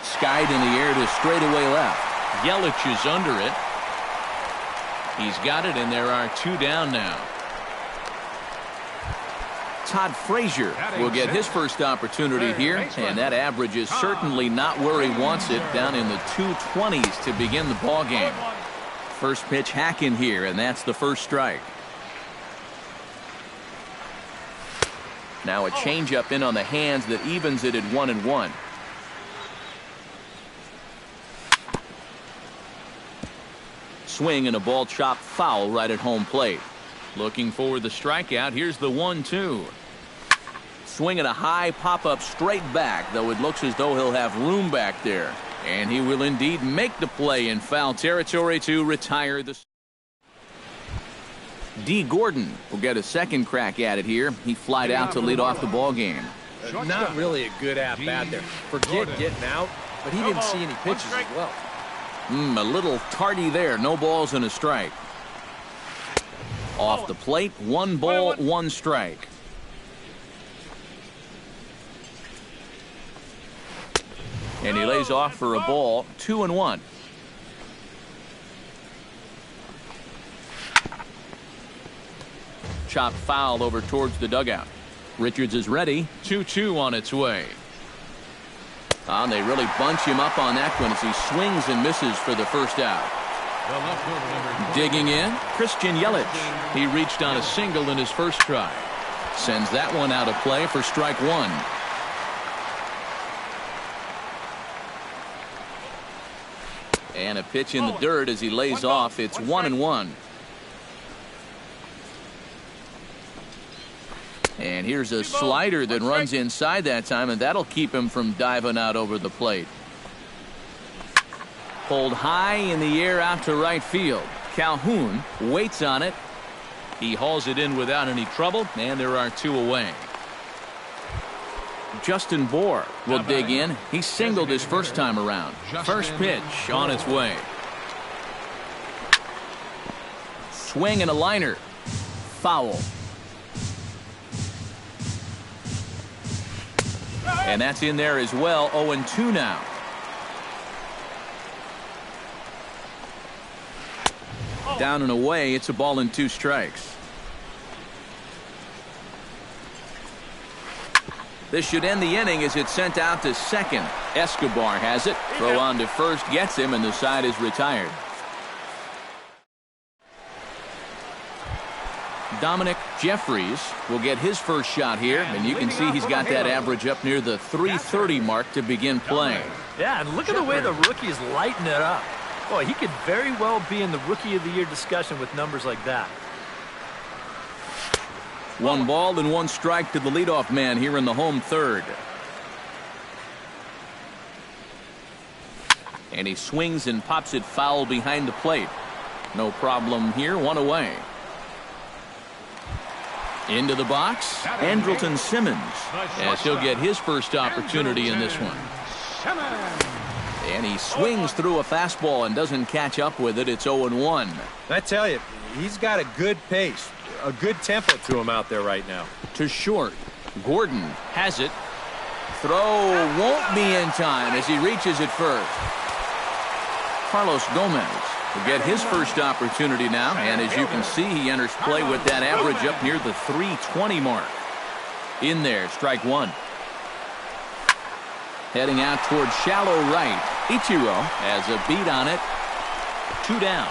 Skied in the air to straightaway left. Yelich is under it. He's got it, and there are two down now. Todd Frazier will get his first opportunity here, and that average is certainly not where he wants it, down in the 220s to begin the ball game. First pitch hacking here, and that's the first strike. Now a changeup in on the hands that evens it at 1-1. Swing and a ball chopped foul right at home plate. Looking for the strikeout. Here's the 1-2. Swinging a high pop-up straight back, though it looks as though he'll have room back there. And he will indeed make the play in foul territory to retire the... D. Gordon will get a second crack at it here. He flied out to lead off the ball game. Not really a good at-bat there. Forget getting out, but he didn't see any pitches as well. A little tardy there. No balls and a strike. Off the plate, 1 ball, 1 strike. And he lays off for a ball, 2-1. Chopped foul over towards the dugout. Richards is ready. 2-2 on its way. And they really bunch him up on that one as he swings and misses for the first out. Digging in, Christian Yelich. He reached on a single in his first try. Sends that one out of play for strike one. And a pitch in the dirt as he lays off. It's 1-1. And here's a slider that runs inside that time, and that'll keep him from diving out over the plate. Pulled high in the air out to right field. Calhoun waits on it. He hauls it in without any trouble, and there are two away. Justin Bohr will dig in. He singled his first time around. First pitch on its way. Swing and a liner. Foul. And that's in there as well. 0-2 now. Down and away. It's a ball and 2 strikes. This should end the inning as it's sent out to second. Escobar has it. Throw on to first gets him, and the side is retired. Dominic Jeffries will get his first shot here, and you can see he's got that average up near the 330 mark to begin play. Yeah, and look at the way the rookie is lighting it up. Boy, he could very well be in the Rookie of the Year discussion with numbers like that. 1 ball and 1 strike to the leadoff man here in the home third. And he swings and pops it foul behind the plate. No problem here. 1 away. Into the box, Andrelton Simmons, as he'll get his first opportunity in this one. And he swings through a fastball and doesn't catch up with it. It's 0-1. I tell you, he's got a good pace. a good tempo to him out there right now. To short. Gordon has it. Throw won't be in time as he reaches it first. Carlos Gomez will get his first opportunity now, and as you can see, he enters play with that average up near the 320 mark. In there, strike one. Heading out towards shallow right. Ichiro has a beat on it. 2 down.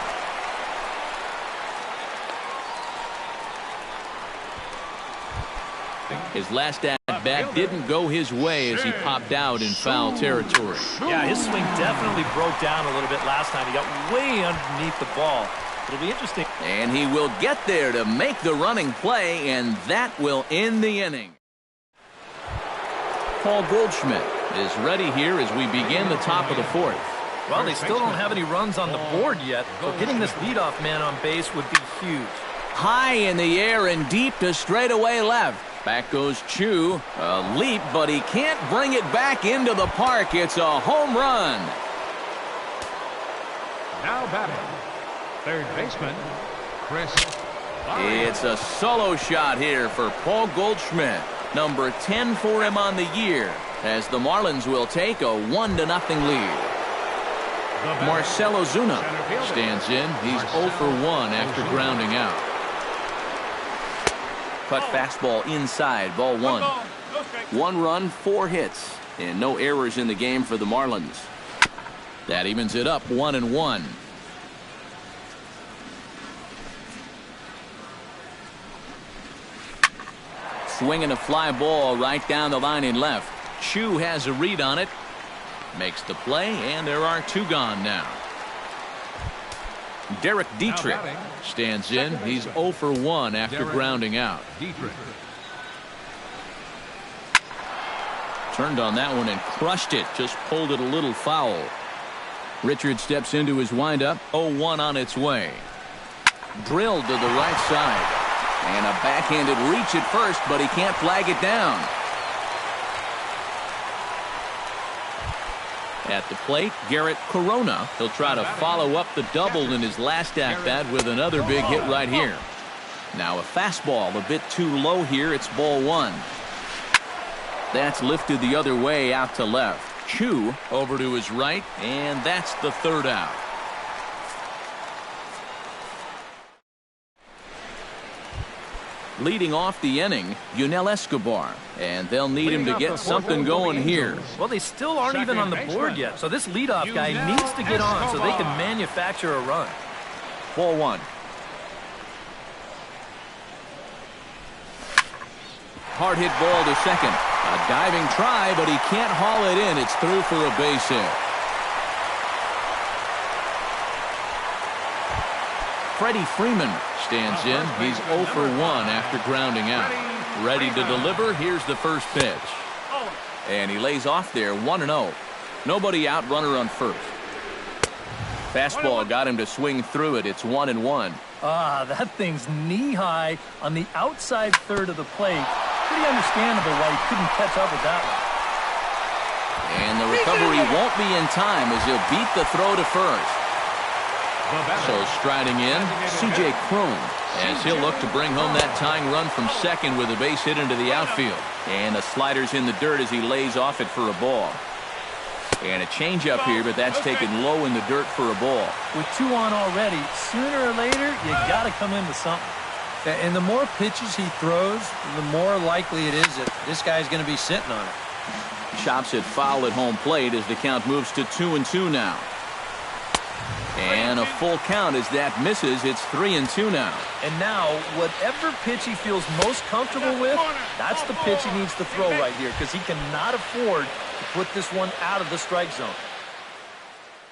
His last at-bat didn't go his way as he popped out in foul territory. Yeah, his swing definitely broke down a little bit last time. He got way underneath the ball. It'll be interesting. And he will get there to make the running play, and that will end the inning. Paul Goldschmidt is ready here as we begin the top of the fourth. Well, they still don't have any runs on the board yet, so getting this leadoff man on base would be huge. High in the air and deep to straightaway left. Back goes Chu. A leap, but he can't bring it back into the park. It's a home run. Now batting, third baseman, Chris. It's a solo shot here for Paul Goldschmidt. Number 10 for him on the year, as the Marlins will take a 1-0 lead. Marcell Ozuna stands in. He's 0 for 1 after grounding out. Cut fastball inside, ball 1. 1 run, 4 hits, and no errors in the game for the Marlins. That evens it up 1-1. Swinging a fly ball right down the line in left. Chu has a read on it. Makes the play, and there are 2 gone now. Derek Dietrich stands in. He's 0 for 1 after grounding out. Turned on that one and crushed it. Just pulled it a little foul. Richard steps into his windup. 0-1 on its way. Drilled to the right side. And a backhanded reach at first, but he can't flag it down. At the plate, Garrett Corona. He'll try to follow up the double in his last at-bat with another big hit right here. Now a fastball a bit too low here. It's ball 1. That's lifted the other way out to left. Chu over to his right, and that's the 3rd out. Leading off the inning, Yunel Escobar, and they'll need him to get something going here. Well, they still aren't even on the board yet, so this leadoff guy needs to get on so they can manufacture a run. Ball 1. Hard hit ball to second. A diving try, but he can't haul it in. It's through for a base hit. Freddie Freeman stands in. He's 0 for 1 after grounding out. Ready to deliver. Here's the first pitch. And he lays off there 1-0. Nobody out, runner on first. Fastball got him to swing through it. It's 1-1. That thing's knee-high on the outside third of the plate. Pretty understandable why he couldn't catch up with that one. And the recovery won't be in time as he'll beat the throw to first. So striding in, C.J. Cron, as he'll look to bring home that tying run from second with a base hit into the outfield. And the slider's in the dirt as he lays off it for a ball. And a changeup here, but that's taken low in the dirt for a ball. With 2 on already, sooner or later, you got to come in with something. And the more pitches he throws, the more likely it is that this guy's going to be sitting on it. Chops it foul at home plate as the count moves to 2-2 now. And a full count as that misses. It's 3-2 now. And now, whatever pitch he feels most comfortable with, that's the pitch he needs to throw right here, because he cannot afford to put this one out of the strike zone.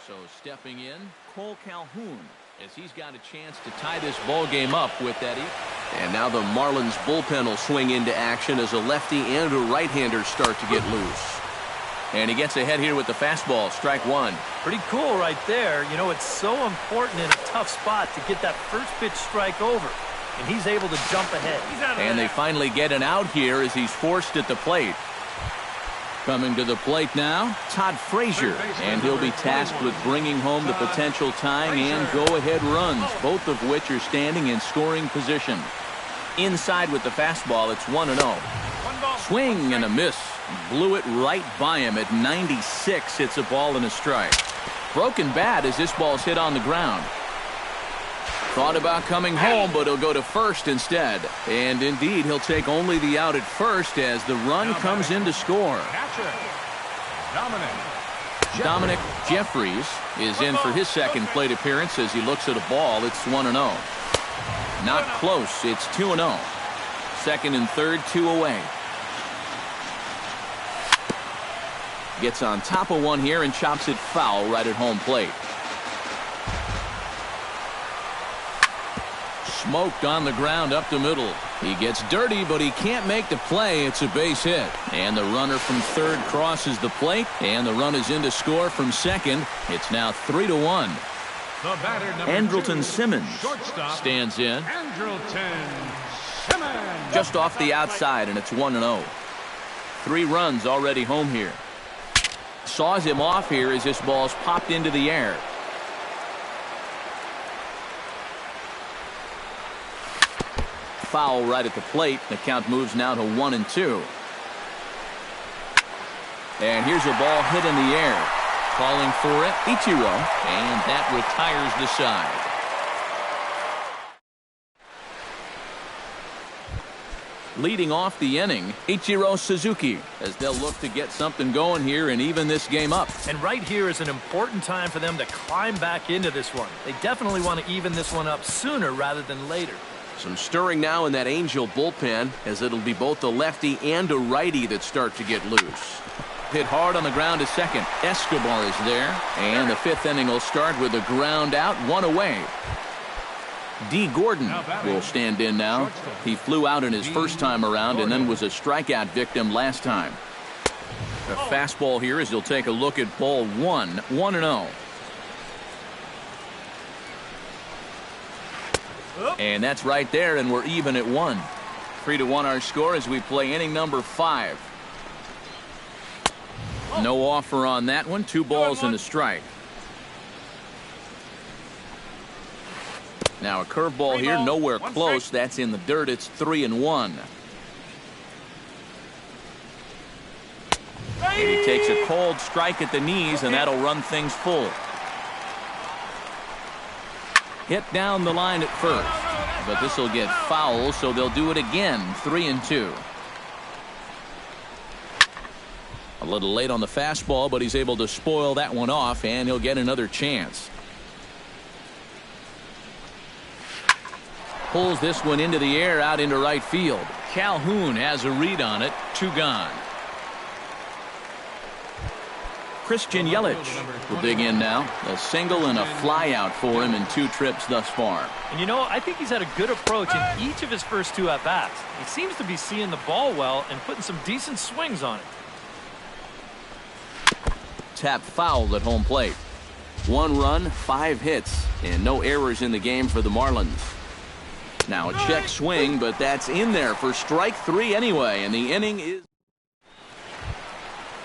So stepping in, Cole Calhoun, as he's got a chance to tie this ball game up with that. And now the Marlins bullpen will swing into action as a lefty and a right-hander start to get loose. And he gets ahead here with the fastball, strike 1. Pretty cool right there. You know, it's so important in a tough spot to get that first pitch strike over. And he's able to jump ahead. And they finally get an out here as he's forced at the plate. Coming to the plate now, Todd Frazier. And he'll be tasked with bringing home the potential tying and go-ahead runs, both of which are standing in scoring position. Inside with the fastball, it's 1-0. Swing and a miss. Blew it right by him at 96. It's a ball and a strike. Broken bat as this ball's hit on the ground. Thought about coming home, but he'll go to first instead. And indeed, he'll take only the out at first as the run comes in to score. Dominic Jeffries is in for his second plate appearance as he looks at a ball. It's 1-0. Not close. It's 2-0. Second and third, 2 away. Gets on top of one here and chops it foul right at home plate. Smoked on the ground up the middle. He gets dirty, but he can't make the play. It's a base hit. And the runner from third crosses the plate, and the run is in to score from second. It's now 3-1. Andrelton Simmons stands in. Just off the outside, and it's 1-0. 3 runs already home here. Saws him off here as this ball's popped into the air. Foul right at the plate. The count moves now to 1-2. And here's a ball hit in the air. Calling for it, Ichiro, and that retires the side. Leading off the inning, Ichiro Suzuki, as they'll look to get something going here and even this game up. And right here is an important time for them to climb back into this one. They definitely want to even this one up sooner rather than later. Some stirring now in that Angel bullpen, as it'll be both a lefty and a righty that start to get loose. Hit hard on the ground to second. Escobar is there, and the 5th inning will start with a ground out, 1 away. D. Gordon will stand in now. He flew out in his first time around and then was a strikeout victim last time. A fastball here as he'll take a look at ball 1, 1-0. And that's right there, and we're even at 1. 3-1 our score as we play inning number 5. No offer on that one. 2 balls and a strike. Now a curveball here, nowhere close. That's in the dirt. It's 3-1. And he takes a cold strike at the knees, and that'll run things full. Hit down the line at first, but this will get foul, so they'll do it again. 3-2. A little late on the fastball, but he's able to spoil that one off, and he'll get another chance. Pulls this one into the air out into right field. Calhoun has a read on it. 2 gone. Christian Yelich will dig in now. A single and a fly out for him in 2 trips thus far. And you know, I think he's had a good approach in each of his first 2 at-bats. He seems to be seeing the ball well and putting some decent swings on it. Tap fouled at home plate. 1 run, 5 hits, and no errors in the game for the Marlins. Now a check swing, but that's in there for strike 3 anyway, and the inning is...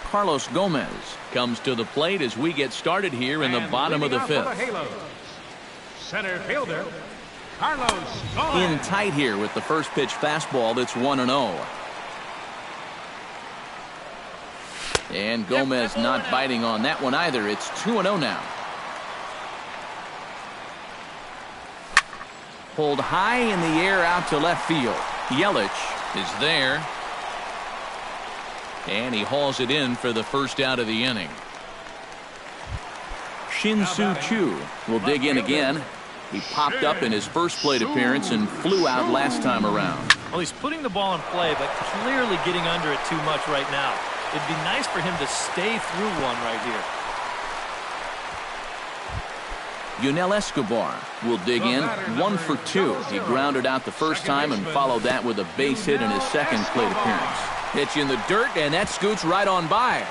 Carlos Gomez comes to the plate as we get started here in the bottom of the 5th. Center fielder, Carlos Gomez. In tight here with the first pitch fastball. That's 1-0. And Gomez not biting on that one either. It's 2-0 now. Pulled high in the air out to left field. Yelich is there. And he hauls it in for the first out of the inning. Shin-Soo Choo will dig in again. He popped up in his first plate appearance and flew out last time around. Well, he's putting the ball in play, but clearly getting under it too much right now. It'd be nice for him to stay through one right here. Yunel Escobar will dig in. 1 for 2. He grounded out the first time and followed that with a base hit in his second plate appearance. Pitch in the dirt, and that scoots right on by.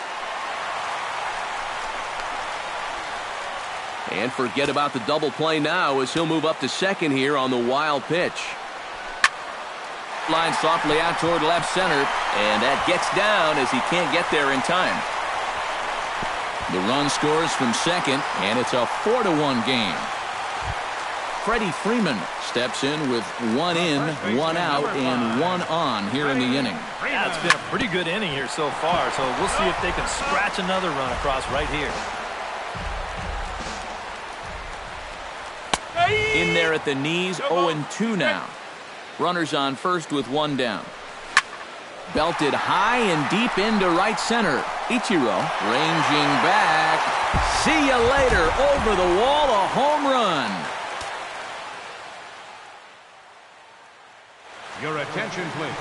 And forget about the double play now as he'll move up to second here on the wild pitch. Line softly out toward left center, and that gets down as he can't get there in time. The run scores from second, and it's a 4-1 game. Freddie Freeman steps in with 1 in, 1 out, and 1 on here in the inning. Yeah, it's been a pretty good inning here so far, so we'll see if they can scratch another run across right here. In there at the knees, 0-2 now. Runners on first with 1 down. Belted high and deep into right center. Ichiro ranging back. See you later. Over the wall, a home run. Your attention, please.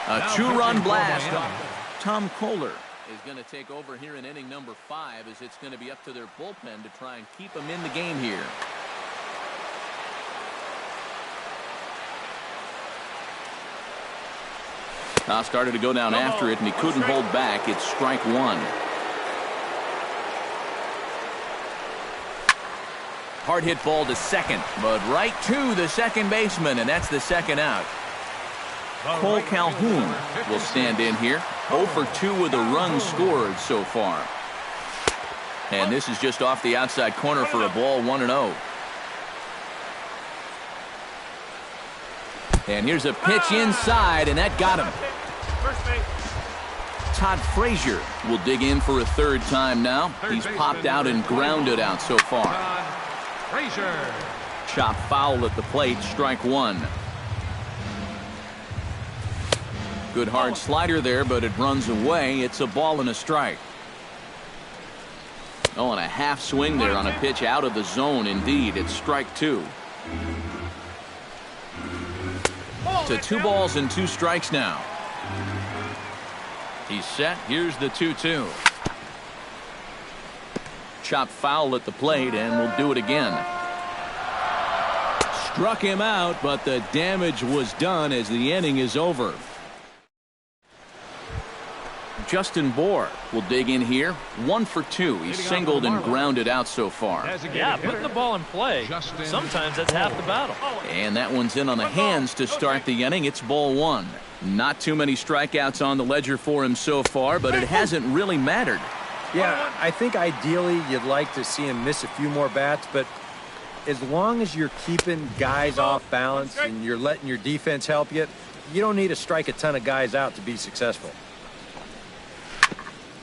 A Now 2-run pitching for blast. Miami. Tom Kohler is going to take over here in inning number 5 as it's going to be up to their bullpen to try and keep them in the game here. Started to go down after it, and he couldn't hold back. It's strike 1. Hard hit ball to second, but right to the second baseman, and that's the second out. Cole Calhoun will stand in here. 0 for 2 with a run scored so far. And this is just off the outside corner for a ball, 1-0. And here's a pitch inside, and that got him. Todd Frazier will dig in for a 3rd time now. He's popped out and grounded out so far. Frazier. Chop foul at the plate, strike 1. Good hard slider there, but it runs away. It's a ball and a strike. Oh, and a half swing there on a pitch out of the zone. Indeed, it's strike 2. To 2 balls and 2 strikes now. He's set. Here's the 2-2. Chop foul at the plate, and we'll do it again. Struck him out, but the damage was done as the inning is over. Justin Bohr will dig in here. 1 for 2. He's singled and grounded out so far. Yeah, putting the ball in play. Sometimes that's half the battle. And that one's in on the hands to start the inning. It's ball 1. Not too many strikeouts on the ledger for him so far, but it hasn't really mattered. Yeah, I think ideally you'd like to see him miss a few more bats, but as long as you're keeping guys off balance and you're letting your defense help you, you don't need to strike a ton of guys out to be successful.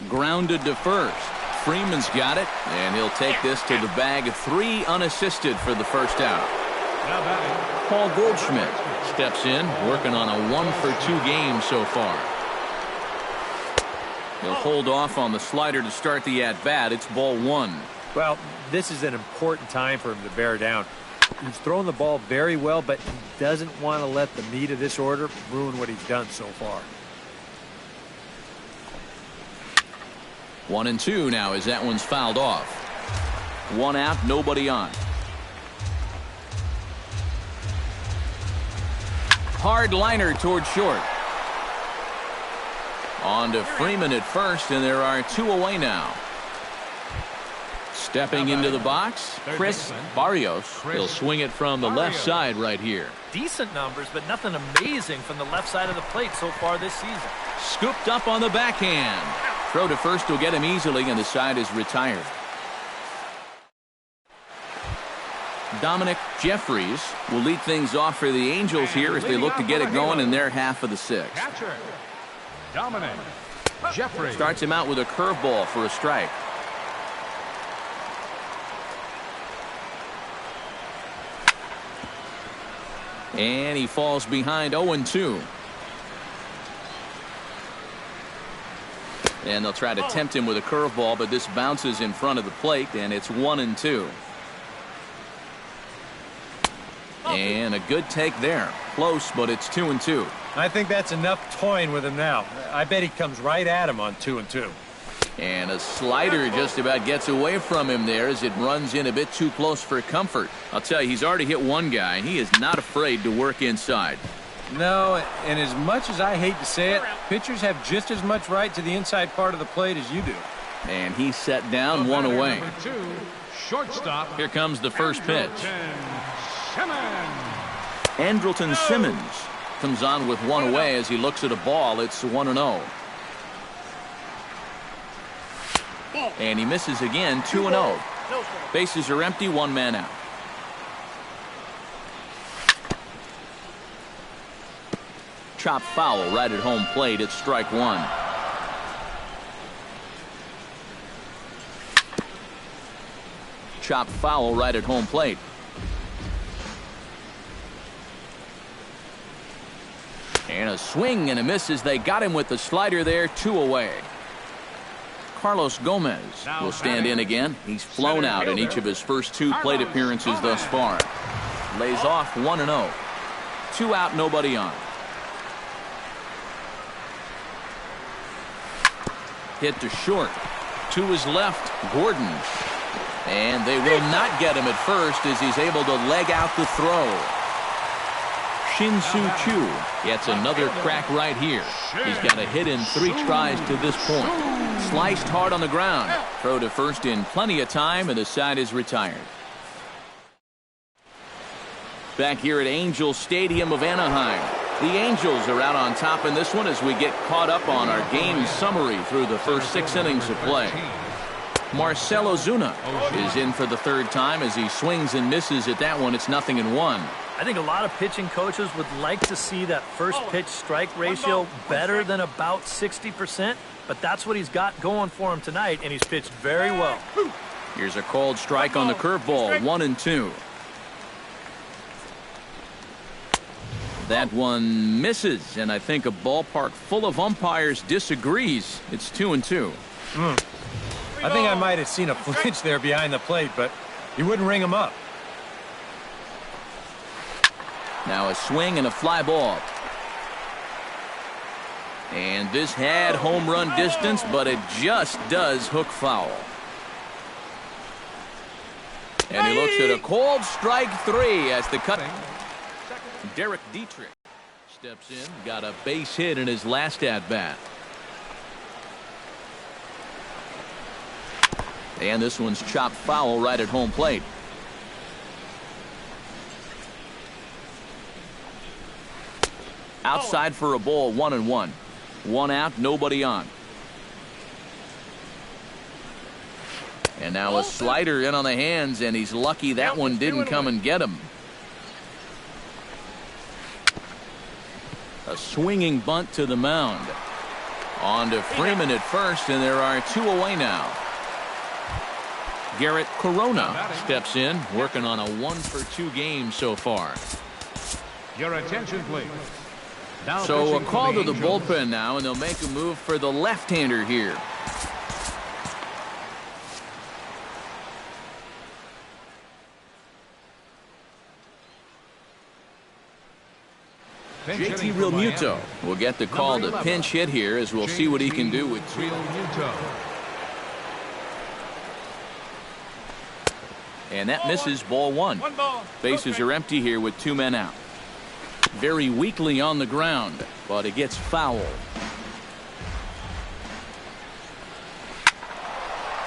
Grounded to first. Freeman's got it, and he'll take this to the bag. 3 unassisted for the first out. Paul Goldschmidt steps in, working on a 1 for 2 game so far. He'll hold off on the slider to start the at-bat. It's ball 1. Well, this is an important time for him to bear down. He's thrown the ball very well, but he doesn't want to let the meat of this order ruin what he's done so far. 1-2 now as that one's fouled off. 1 out, nobody on. Hard liner toward short. On to Freeman at first, and there are 2 away now. Stepping into the box, Chris Barrios. He'll swing it from the left side right here. Decent numbers, but nothing amazing from the left side of the plate so far this season. Scooped up on the backhand. Throw to first will get him easily, and the side is retired. Dominic Jeffries will lead things off for the Angels here as they look to get it going in their half of the 6th. Catcher Dominic Jeffries Starts him out with a curveball for a strike. And he falls behind 0-2. And they'll try to tempt him with a curveball, but this bounces in front of the plate, and it's 1-2. And a good take there. Close, but it's 2-2. I think that's enough toying with him now. I bet he comes right at him on 2-2. And a slider just about gets away from him there as it runs in a bit too close for comfort. I'll tell you, he's already hit one guy, and he is not afraid to work inside. No, and as much as I hate to say it, pitchers have just as much right to the inside part of the plate as you do. And he's set down, 1 away. Shortstop. Here comes the first pitch. Simmons. Andrelton Simmons comes on with 1 away as he looks at a ball. It's 1-0. And he misses again, 2-0. Bases are empty, 1 man out. Chop foul right at home plate. It's strike one. Chop foul right at home plate. And a swing and a miss as they got him with the slider there. 2 away. Carlos Gomez will stand in again. He's flown out in each of his first 2 plate appearances thus far. Lays off 1-0. 2 out, nobody on. Hit to short. To his left, Gordon. And they will not get him at first as he's able to leg out the throw. Shin-Soo Choo gets another crack right here. He's got a hit in 3 tries to this point. Sliced hard on the ground. Throw to first in plenty of time, and the side is retired. Back here at Angel Stadium of Anaheim. The Angels are out on top in this one as we get caught up on our game summary through the first 6 innings of play. Marcell Ozuna is in for the 3rd time as he swings and misses at that one. It's 0-1. I think a lot of pitching coaches would like to see that first pitch strike ratio better than about 60%, but that's what he's got going for him tonight, and he's pitched very well. Here's a called strike on the curveball, 1-2. That one misses, and I think a ballpark full of umpires disagrees. It's 2-2. I think I might have seen a flinch there behind the plate, but he wouldn't ring him up. Now a swing and a fly ball. And this had home run distance, but it just does hook foul. And he looks at a called strike 3 as the cut. Derek Dietrich steps in, got a base hit in his last at-bat. And this one's chopped foul right at home plate. Outside for a ball, 1-1. 1 out, nobody on. And now a slider in on the hands, and he's lucky that one didn't come and get him. A swinging bunt to the mound. On to Freeman at first, and there are 2 away now. Garrett Corona steps in, working on a 1-for-2 game so far. Your attention, please. Now So a call to the Angels. bullpen now, and they'll make a move for the left-hander here. JT Realmuto will get the call to pinch hit here as we'll see what he can do with 2. Realmuto. And that misses, ball 1. Bases are empty here with 2 men out. Very weakly on the ground, but it gets foul.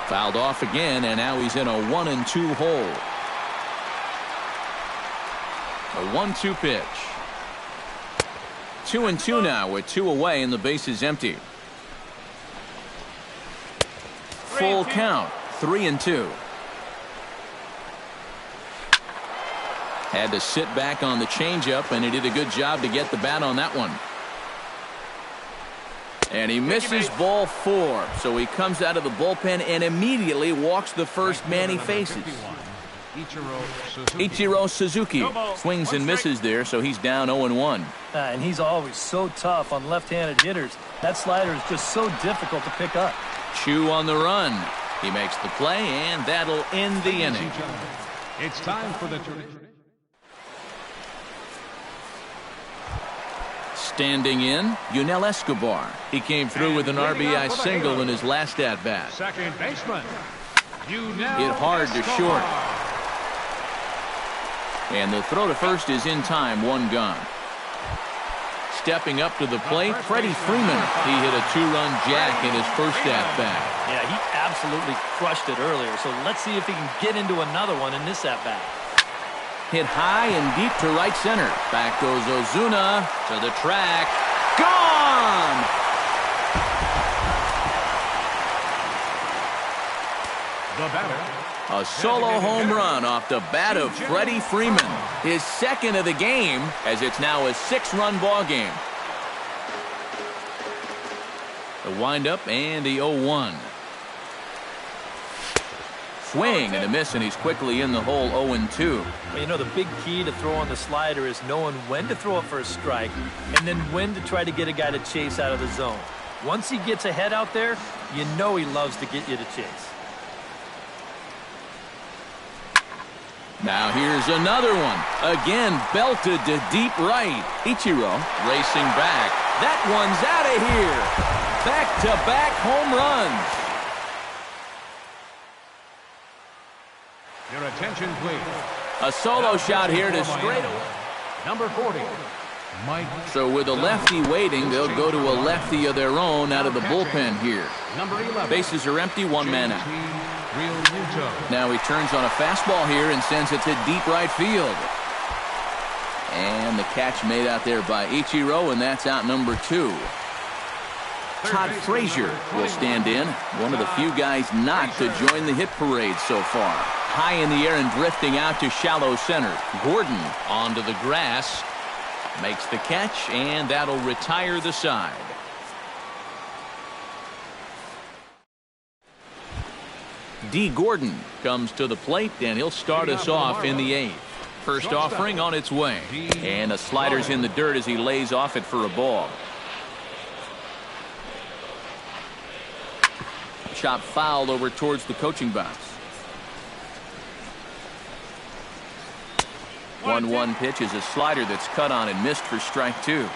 Fouled off again, and now he's in a 1-2 hole. A 1-2 pitch. 2-2 now with 2 away and the base is empty. Full count, 3-2. Had to sit back on the changeup, and he did a good job to get the bat on that one. And he misses ball 4, so he comes out of the bullpen and immediately walks the first man he faces. Ichiro Suzuki swings and misses there, so he's down 0-1. And he's always so tough on left-handed hitters. That slider is just so difficult to pick up. Chu on the run. He makes the play, and that'll end the inning. It's time for the tradition. Standing in, Yunel Escobar. He came through with an RBI single in his last at-bat. Second baseman. Hit hard to short. And the throw to first is in time, 1 gone. Stepping up to the plate, Freddie Freeman. He hit a 2-run jack in his first at-bat. Yeah, he absolutely crushed it earlier, so let's see if he can get into another one in this at-bat. Hit high and deep to right center. Back goes Ozuna to the track. Gone! The batter. A solo home run off the bat of Freddie Freeman. His second of the game, as it's now a 6-run ball game. The windup and the 0-1. Swing and a miss, and he's quickly in the hole 0-2. Well, you know, the big key to throw on the slider is knowing when to throw it for a strike and then when to try to get a guy to chase out of the zone. Once he gets ahead out there, you know he loves to get you to chase. Now here's another one. Again, belted to deep right. Ichiro racing back. That one's out of here. Back-to-back home runs. Your attention, please. A solo shot here to straight away. Number 40, Mike. So with a lefty waiting, they'll go to a lefty of their own out of the bullpen here. Number 11. Bases are empty, one man out. Real Muto. Now he turns on a fastball here and sends it to deep right field. And the catch made out there by Ichiro, and that's out number 2. Todd Frazier will stand in, one of the few guys not to join the hit parade so far. High in the air and drifting out to shallow center. Gordon onto the grass, makes the catch, and that'll retire the side. D. Gordon comes to the plate, and he'll start us off in the 8th. First offering on its way, and the slider's in the dirt as he lays off it for a ball. Chop fouled over towards the coaching box. 1-1 pitch is a slider that's cut on and missed for strike 2.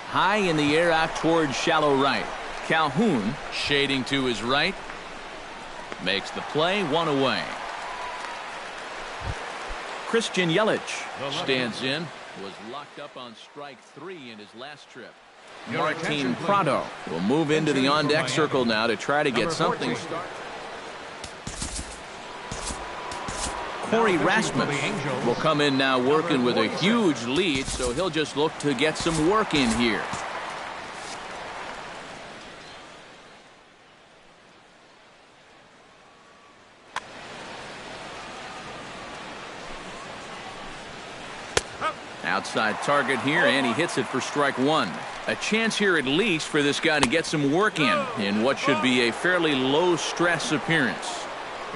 High in the air out towards shallow right. Calhoun shading to his right. Makes the play, 1 away. Christian Yelich stands in. Was locked up on strike 3 in his last trip. Martin Prado will move into the on-deck circle now to try to get something started. Corey Rasmus will come in now working with a huge lead, so he'll just look to get some work in here. Outside target here, and he hits it for strike 1. A chance here at least for this guy to get some work in what should be a fairly low-stress appearance.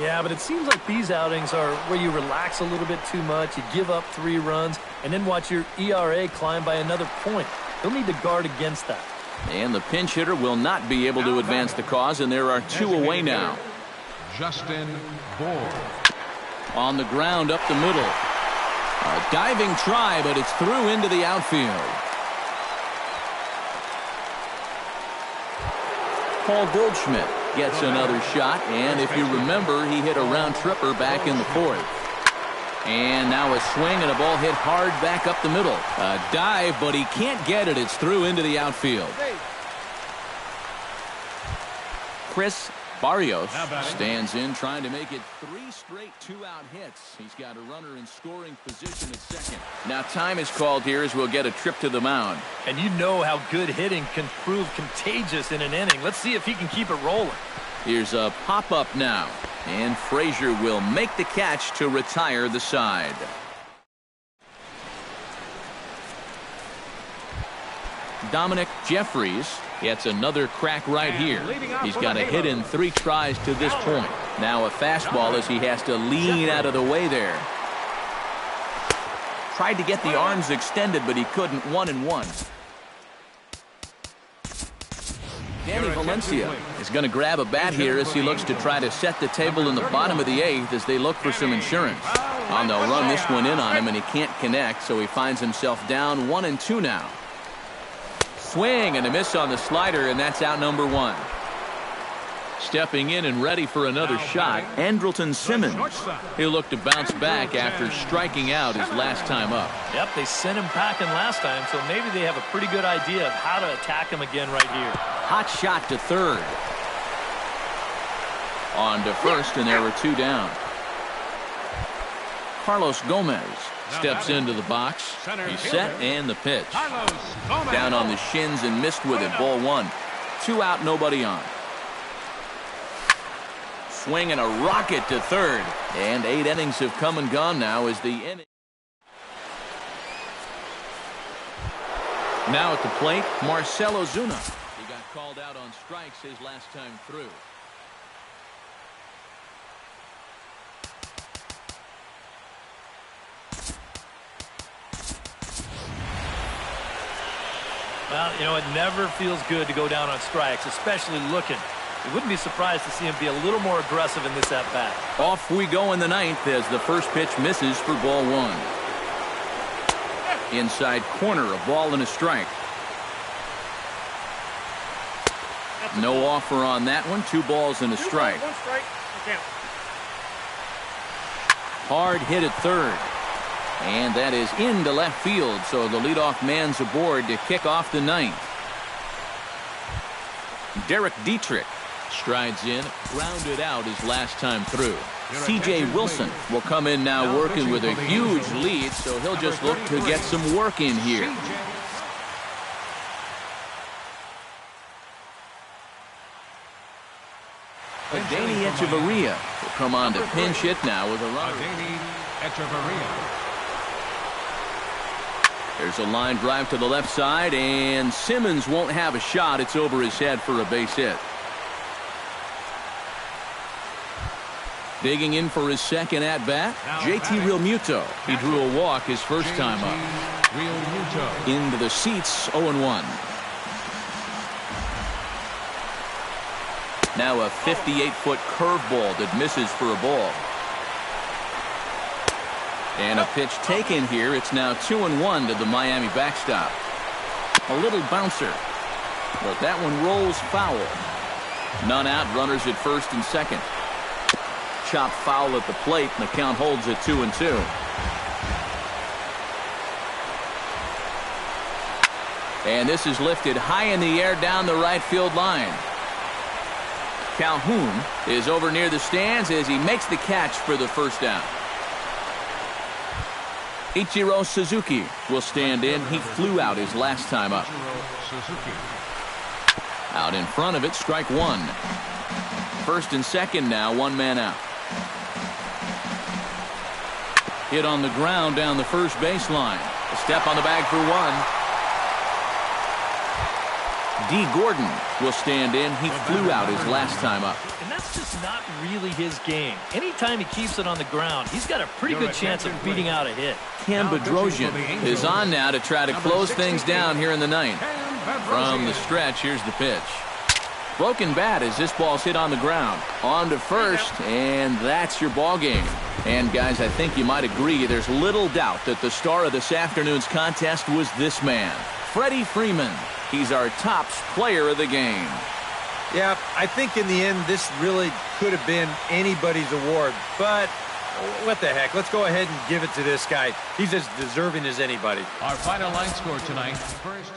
Yeah, but it seems like these outings are where you relax a little bit too much, you give up 3 runs, and then watch your ERA climb by another point. He'll need to guard against that. And the pinch hitter will not be able to advance the cause, and there are 2 away now. Justin Bour. On the ground up the middle. A diving try, but it's through into the outfield. Paul Goldschmidt gets another shot, and if you remember, he hit a round tripper back in the 4th. And now a swing and a ball hit hard back up the middle. A dive, but he can't get it. It's through into the outfield. Chris Barrios stands in, trying to make it 3 straight 2-out hits. He's got a runner in scoring position at second. Now time is called here as we'll get a trip to the mound. And you know how good hitting can prove contagious in an inning. Let's see if he can keep it rolling. Here's a pop-up now, and Frazier will make the catch to retire the side. Dominic Jeffries gets another crack right here. He's got a hit in 3 tries to this point. Now a fastball as he has to lean out of the way there. Tried to get the arms extended, but he couldn't. 1-1. Danny Valencia is going to grab a bat here as he looks to try to set the table in the bottom of the 8th as they look for some insurance. And they'll run this one in on him, and he can't connect, so he finds himself down 1-2 now. Swing and a miss on the slider, and that's out number 1. Stepping in and ready for another shot, Andrelton Simmons. He'll look to bounce back after striking out his last time up. Yep, they sent him packing last time, so maybe they have a pretty good idea of how to attack him again right here. Hot shot to third. On to first, and there were 2 down. Carlos Gomez steps into the box. He's set, and the pitch. Down on the shins and missed with it. Ball 1. 2 out, nobody on. Swing and a rocket to third. And 8 innings have come and gone now as the inning. Now at the plate, Marcell Ozuna. He got called out on strikes his last time through. Well, you know, it never feels good to go down on strikes, especially looking. You wouldn't be surprised to see him be a little more aggressive in this at-bat. Off we go in the ninth as the first pitch misses for ball one. Inside corner, a ball and a strike. No offer on that one. 2 balls and a strike. Hard hit at third. And that is into left field, so the leadoff man's aboard to kick off the ninth. Derek Dietrich strides in, grounded out his last time through. C.J. Wilson will come in now working with a huge lead, so he'll just look to get some work in here. Danny Echeverria will come on to pinch hit now with a runner. There's a line drive to the left side, and Simmons won't have a shot. It's over his head for a base hit. Digging in for his second at-bat, JT Realmuto. He drew a walk his first time up. Into the seats, 0-1. Now a 58-foot curveball that misses for a ball. And a pitch taken here. It's now 2-1 to the Miami backstop. A little bouncer, but that one rolls foul. None out, runners at first and second. Chop foul at the plate, and the count holds at 2-2. And this is lifted high in the air down the right field line. Calhoun is over near the stands as he makes the catch for the first down. Ichiro Suzuki will stand in. He flew out his last time up. Out in front of it, strike one. First and second now, 1 man out. Hit on the ground down the first baseline. A step on the bag for 1. D. Gordon will stand in. He flew out his last time up. And that's just not really his game. Anytime he keeps it on the ground, he's got a pretty good chance of beating out a hit. Cam Bedrosian is on now to try to close things down here in the ninth. From the stretch, here's the pitch. Broken bat as this ball's hit on the ground. On to first, and that's your ball game. And guys, I think you might agree there's little doubt that the star of this afternoon's contest was this man, Freddie Freeman. He's our top player of the game. Yeah, I think in the end, this really could have been anybody's award. But what the heck? Let's go ahead and give it to this guy. He's as deserving as anybody. Our final line score tonight, first